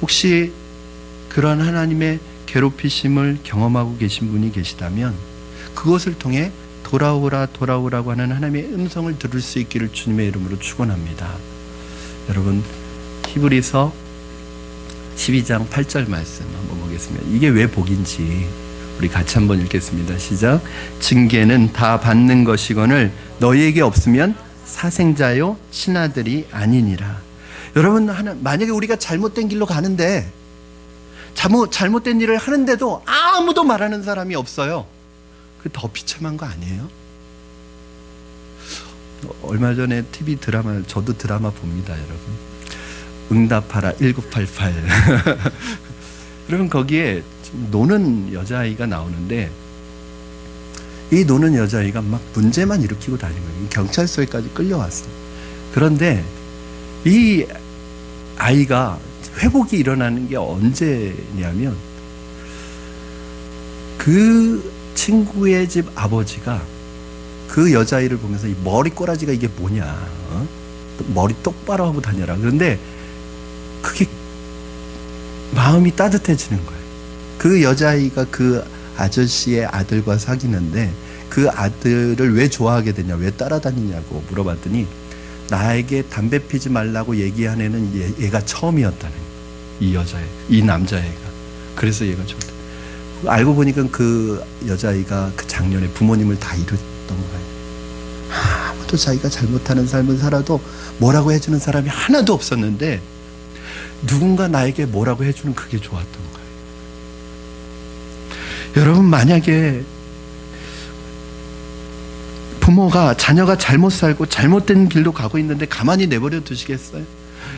혹시 그런 하나님의 괴롭히심을 경험하고 계신 분이 계시다면 그것을 통해 돌아오라고 하는 하나님의 음성을 들을 수 있기를 주님의 이름으로 축원합니다. 여러분, 히브리서 12장 8절 말씀 한번 보겠습니다. 이게 왜 복인지 우리 같이 한번 읽겠습니다. 시작. 징계는 다 받는 것이거늘 너희에게 없으면 사생자요 친아들이 아니니라. 여러분, 만약에 우리가 잘못된 길로 가는데 잘못된 일을 하는데도 아무도 말하는 사람이 없어요. 그 더 비참한 거 아니에요? 얼마 전에 TV 드라마, 저도 드라마 봅니다, 여러분. 응답하라 1988. 여러분, 거기에 노는 여자아이가 나오는데 이 노는 여자아이가 막 문제만 일으키고 다니는 거예요. 경찰서에까지 끌려왔어요. 그런데 이 아이가 회복이 일어나는 게 언제냐면, 그 친구의 집 아버지가 그 여자아이를 보면서 이 머리 꼬라지가 이게 뭐냐, 머리 똑바로 하고 다녀라. 그런데 그게 마음이 따뜻해지는 거예요. 그 여자아이가 그 아저씨의 아들과 사귀는데 그 아들을 왜 좋아하게 되냐, 왜 따라다니냐고 물어봤더니 나에게 담배 피지 말라고 얘기한 애는 얘가 처음이었다는 거예요. 이 남자애가. 그래서 얘가 좋다. 알고 보니까 그 여자아이가 그 작년에 부모님을 다 잃었던 거예요. 아무도 자기가 잘못하는 삶을 살아도 뭐라고 해주는 사람이 하나도 없었는데 누군가 나에게 뭐라고 해주는 그게 좋았던 거예요. 여러분, 만약에 부모가 자녀가 잘못 살고 잘못된 길로 가고 있는데 가만히 내버려 두시겠어요?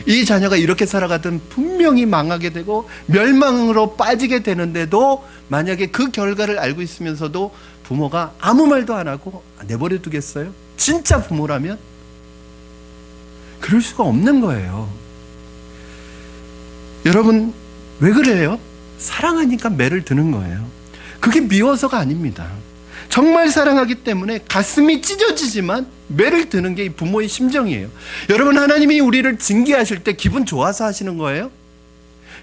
이 자녀가 이렇게 살아가든 분명히 망하게 되고 멸망으로 빠지게 되는데도 만약에 그 결과를 알고 있으면서도 부모가 아무 말도 안 하고 내버려 두겠어요? 진짜 부모라면? 그럴 수가 없는 거예요. 여러분, 왜 그래요? 사랑하니까 매를 드는 거예요. 그게 미워서가 아닙니다. 정말 사랑하기 때문에 가슴이 찢어지지만 매를 드는 게 이 부모의 심정이에요. 여러분, 하나님이 우리를 징계하실 때 기분 좋아서 하시는 거예요?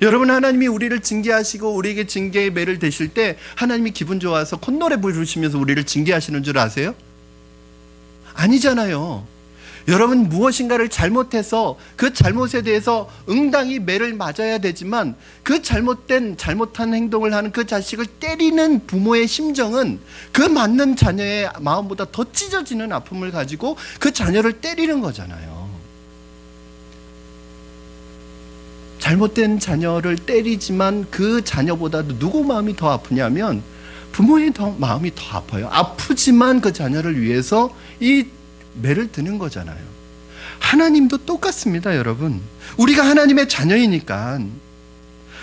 여러분, 하나님이 우리를 징계하시고 우리에게 징계의 매를 대실 때 하나님이 기분 좋아서 콧노래 부르시면서 우리를 징계하시는 줄 아세요? 아니잖아요. 여러분, 무엇인가를 잘못해서 그 잘못에 대해서 응당히 매를 맞아야 되지만 그 잘못한 행동을 하는 그 자식을 때리는 부모의 심정은 그 맞는 자녀의 마음보다 더 찢어지는 아픔을 가지고 그 자녀를 때리는 거잖아요. 잘못된 자녀를 때리지만 그 자녀보다도 누구 마음이 더 아프냐면 부모의 마음이 더 아파요. 아프지만 그 자녀를 위해서 이 매를 드는 거잖아요. 하나님도 똑같습니다, 여러분. 우리가 하나님의 자녀이니까,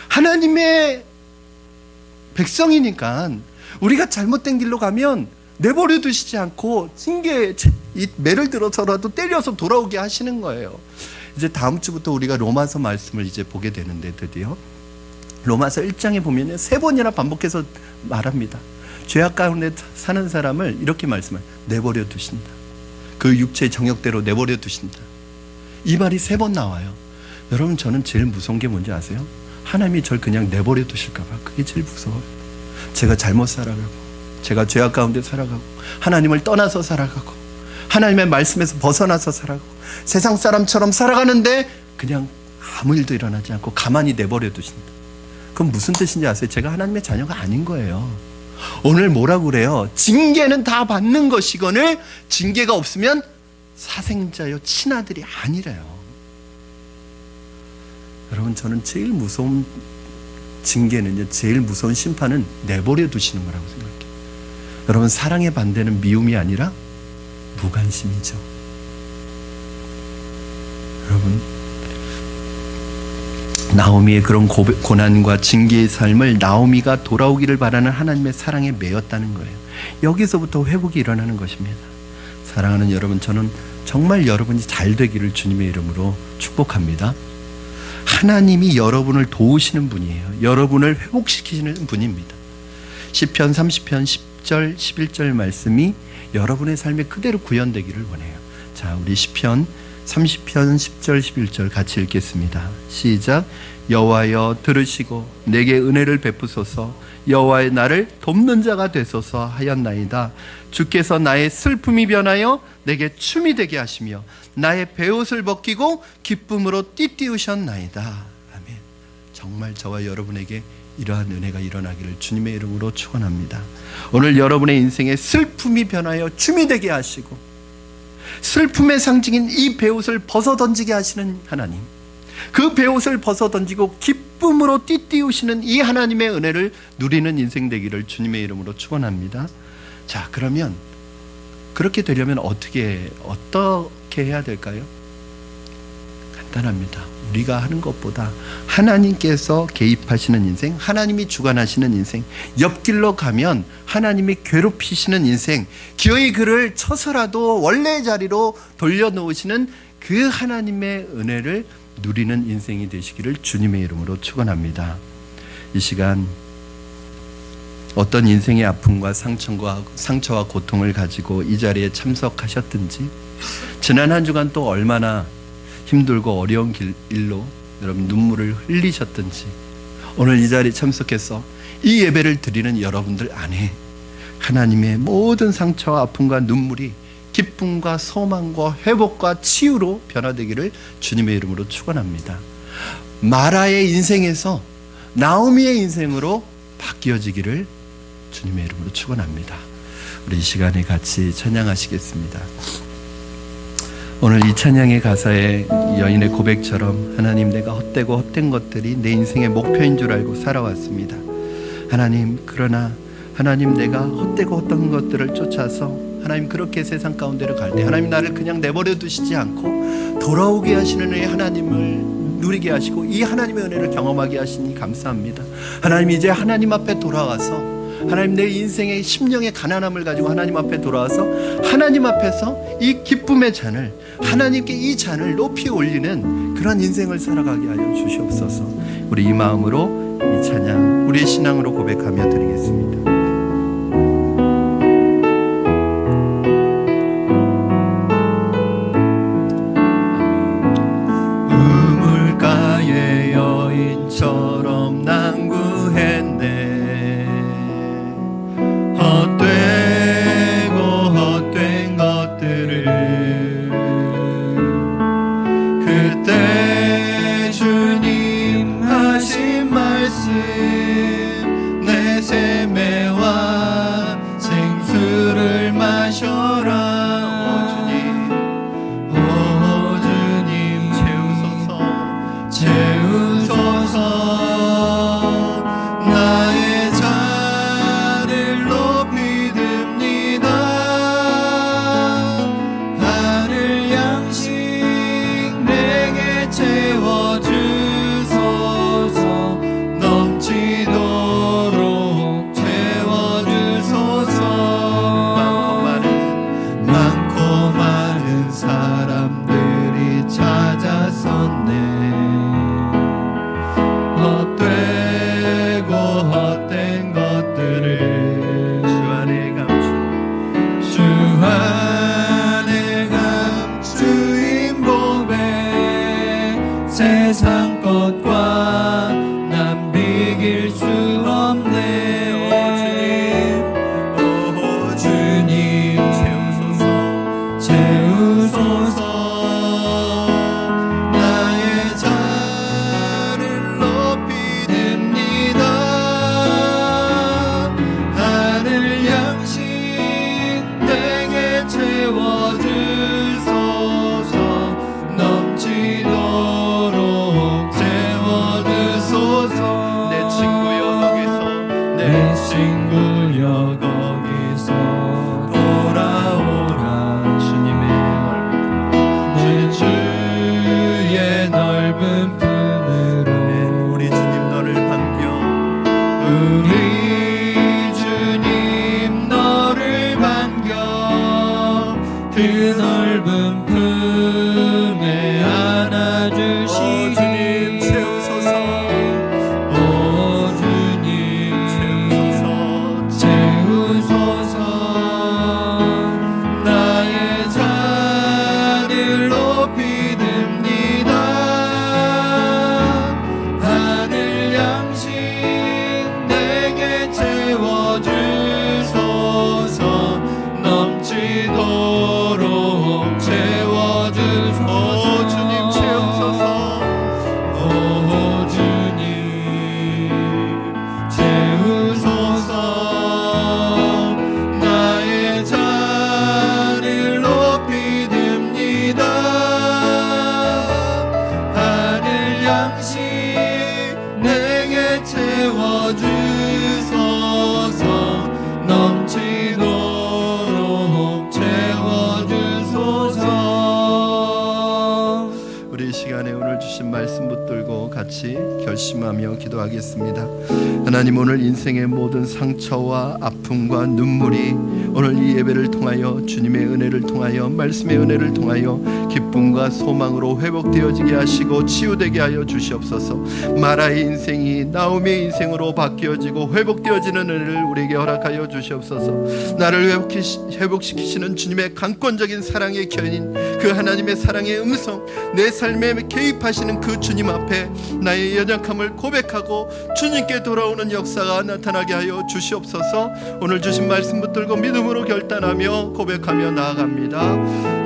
하나님의 백성이니까 우리가 잘못된 길로 가면 내버려 두시지 않고 이 매를 들어서라도 때려서 돌아오게 하시는 거예요. 이제 다음 주부터 우리가 로마서 말씀을 이제 보게 되는데, 드디어 로마서 1장에 보면 3번이나 반복해서 말합니다. 죄악 가운데 사는 사람을 이렇게 말씀해요. 내버려 두신다. 그 육체의 정욕대로 내버려 두신다. 이 말이 3번 나와요. 여러분, 저는 제일 무서운 게 뭔지 아세요? 하나님이 절 그냥 내버려 두실까 봐. 그게 제일 무서워요. 제가 잘못 살아가고, 제가 죄악 가운데 살아가고, 하나님을 떠나서 살아가고, 하나님의 말씀에서 벗어나서 살아가고, 세상 사람처럼 살아가는데 그냥 아무 일도 일어나지 않고 가만히 내버려 두신다. 그건 무슨 뜻인지 아세요? 제가 하나님의 자녀가 아닌 거예요. 오늘 뭐라고 그래요? 징계는 다 받는 것이거늘 징계가 없으면 사생자요 친아들이 아니래요. 여러분, 저는 제일 무서운 징계는요, 제일 무서운 심판은 내버려 두시는 거라고 생각해요. 여러분, 사랑의 반대는 미움이 아니라 무관심이죠. 여러분, 나오미의 그런 고난과 징계의 삶을 나오미가 돌아오기를 바라는 하나님의 사랑에 매였다는 거예요. 여기서부터 회복이 일어나는 것입니다. 사랑하는 여러분, 저는 정말 여러분이 잘 되기를 주님의 이름으로 축복합니다. 하나님이 여러분을 도우시는 분이에요. 여러분을 회복시키시는 분입니다. 시편 30편 10절 11절 말씀이 여러분의 삶에 그대로 구현되기를 원해요. 자, 우리 시편 30편 10절 11절 같이 읽겠습니다. 시작. 여호와여 들으시고 내게 은혜를 베푸소서. 여호와의 나를 돕는 자가 되소서 하였나이다. 주께서 나의 슬픔이 변하여 내게 춤이 되게 하시며 나의 베옷을 벗기고 기쁨으로 띠띠우셨나이다. 아멘. 정말 저와 여러분에게 이러한 은혜가 일어나기를 주님의 이름으로 축원합니다. 오늘 여러분의 인생에 슬픔이 변하여 춤이 되게 하시고 슬픔의 상징인 이 베옷을 벗어던지게 하시는 하나님, 그 베옷을 벗어던지고 기쁨으로 띠띠우시는 이 하나님의 은혜를 누리는 인생 되기를 주님의 이름으로 축원합니다. 자, 그러면 그렇게 되려면 어떻게 해야 될까요? 간단합니다. 우리가 하는 것보다 하나님께서 개입하시는 인생, 하나님이 주관하시는 인생, 옆길로 가면 하나님이 괴롭히시는 인생, 기어이 그를 쳐서라도 원래의 자리로 돌려놓으시는 그 하나님의 은혜를 누리는 인생이 되시기를 주님의 이름으로 축원합니다. 이 시간 어떤 인생의 아픔과 상처와 고통을 가지고 이 자리에 참석하셨든지, 지난 한 주간 또 얼마나 힘들고 어려운 일로 여러분 눈물을 흘리셨든지, 오늘 이 자리에 참석해서 이 예배를 드리는 여러분들 안에 하나님의 모든 상처와 아픔과 눈물이 기쁨과 소망과 회복과 치유로 변화되기를 주님의 이름으로 축원합니다. 마라의 인생에서 나오미의 인생으로 바뀌어지기를 주님의 이름으로 축원합니다. 우리 이 시간에 같이 찬양하시겠습니다. 오늘 이 찬양의 가사에 여인의 고백처럼 하나님, 내가 헛되고 헛된 것들이 내 인생의 목표인 줄 알고 살아왔습니다. 하나님, 그러나 하나님, 내가 헛되고 헛된 것들을 쫓아서 하나님 그렇게 세상 가운데로 갈 때 하나님 나를 그냥 내버려 두시지 않고 돌아오게 하시는 의 하나님을 누리게 하시고 이 하나님의 은혜를 경험하게 하시니 감사합니다. 하나님, 이제 하나님 앞에 돌아와서 하나님, 내 인생의 심령의 가난함을 가지고 하나님 앞에 돌아와서 하나님 앞에서 이 기쁨의 잔을, 하나님께 이 잔을 높이 올리는 그런 인생을 살아가게 하여 주시옵소서. 우리 이 마음으로 이 찬양 우리의 신앙으로 고백하며 드리겠습니다. 우물가의 여인처럼 난 구했네. 헛된 것들을 그때 주님 하신 말씀, 내 세매와 생수를 마셔라. 오 주님 채우소서. 나의 잔을 높이 듭니다. 하늘 양식 내게 채워주소서. 넘치도록 채워주소서. 많고 많은 사람들이 찾아섰네. 헛되고 헛된 것들을 주 안에 감추인 보배, 세상 것과 난 비길 수 없네. 오 주님 채우소서. 나의 잔을 높이 듭니다. 하늘 양식 내게 채워주소서. 넘치도록 채워주소서. 내 친구여 거기서 돌아오라. 주의 넓은 품으로 우리 주님 너를 반겨. 우리 주님 너를 반겨. 그 넓은 품에 안아주시니. 주님 채우소서. 오 주님 채우소서. 나의 잔을 높이 듭니다. 하늘 양식 내게 채워주소서. 넘치도록 채워주소서. 주님 채우소서. 오 주님 채우소서. 나의 잔을 높이 듭니다. 하늘 양식 내게 채워주소서. 넘치도록 채워주소서. 우리 이 시간에 오늘 주신 말씀 붙들고 같이 결심하며 기도하겠습니다. 하나님, 오늘 인생의 모든 상처와 아픔과 눈물이 오늘 이 예배를 통하여 주님의 은혜를 통하여 말씀의 은혜를 통하여 기쁨과 소망으로 회복되어지게 하시고 치유되게 하여 주시옵소서. 마라의 인생이 나오미의 인생으로 바뀌어지고 회복되어지는 은혜를 우리에게 허락하여 주시옵소서. 나를 회복시키시는 주님의 강권적인 사랑의 견인, 그 하나님의 사랑의 음성 내 삶에 개입하여 회복하시는 그 주님 앞에 나의 연약함을 고백하고 주님께 돌아오는 역사가 나타나게 하여 주시옵소서. 오늘 주신 말씀 붙들고 믿음으로 결단하며 고백하며 나아갑니다.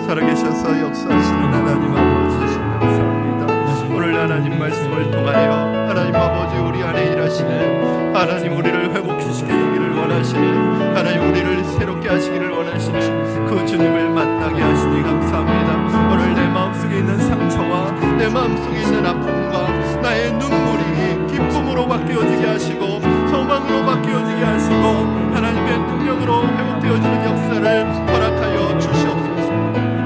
살아계셔서 역사하시는 하나님 아버지 감사합니다. 오늘 하나님 말씀을 통하여 하나님 아버지 우리 안에 일하시는 하나님, 우리를 회복시키기를 원하시는 하나님, 우리를 새롭게 하시기를 원하시는 그 주님을 만나게 하시니 감사합니다. 오늘 내 마음속에 있는 상처와 내 마음속에 있는 아픔과 나의 눈물이 기쁨으로 바뀌어지게 하시고 소망으로 바뀌어지게 하시고 하나님의 능력으로 회복되어지는 역사를 허락하여 주시옵소서.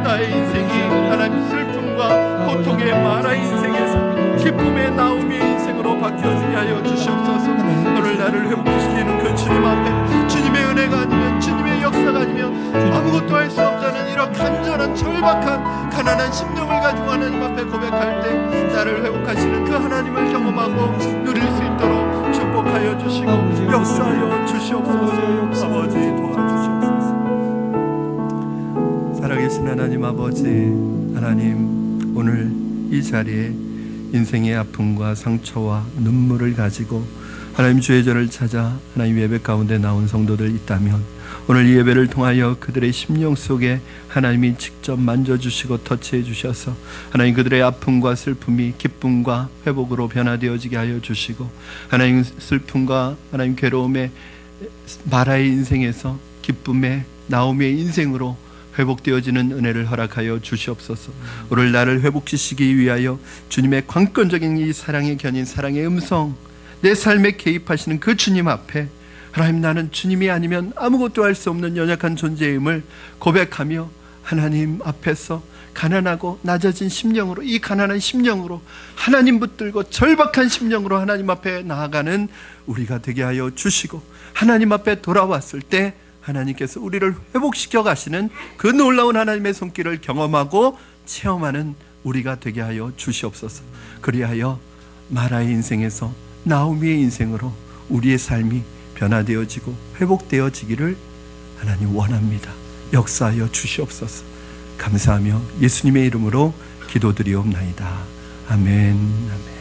나의 인생이 하나님 슬픔과 고통의 마라 인생에서 기쁨의 나움의 인생으로 바뀌어지게 하여 주시옵소서. 오늘 나를 회복시키는 그 주님 앞에 주님의 은혜가 아니면, 주님의 역사가 아니면 아무것도 할 수 없다는 이런 간절한 절박한 가난한 심령을 가지고 하나님 앞에 고백할 때 나를 회복하시는 그 하나님을 경험하고 누릴 수 있도록 축복하여 주시고 역사하여 주시옵소서. 아버지 도와주시옵소서. 살아계신 하나님 아버지, 하나님 오늘 이 자리에 인생의 아픔과 상처와 눈물을 가지고 하나님 주의 전을 찾아 하나님 예배 가운데 나온 성도들 있다면 오늘 이 예배를 통하여 그들의 심령 속에 하나님이 직접 만져주시고 터치해 주셔서 하나님 그들의 아픔과 슬픔이 기쁨과 회복으로 변화되어지게 하여 주시고 하나님 슬픔과 하나님 괴로움의 마라의 인생에서 기쁨의 나옴의 인생으로 회복되어지는 은혜를 허락하여 주시옵소서. 오늘 나를 회복시키기 위하여 주님의 관건적인 이 사랑의 견인, 사랑의 음성, 내 삶에 개입하시는 그 주님 앞에 하나님, 나는 주님이 아니면 아무것도 할 수 없는 연약한 존재임을 고백하며 하나님 앞에서 가난하고 낮아진 심령으로, 이 가난한 심령으로 하나님 붙들고 절박한 심령으로 하나님 앞에 나아가는 우리가 되게 하여 주시고 하나님 앞에 돌아왔을 때 하나님께서 우리를 회복시켜 가시는 그 놀라운 하나님의 손길을 경험하고 체험하는 우리가 되게 하여 주시옵소서. 그리하여 마라의 인생에서 나오미의 인생으로 우리의 삶이 변화되어지고 회복되어지기를 하나님 원합니다. 역사하여 주시옵소서. 감사하며 예수님의 이름으로 기도드리옵나이다. 아멘. 아멘.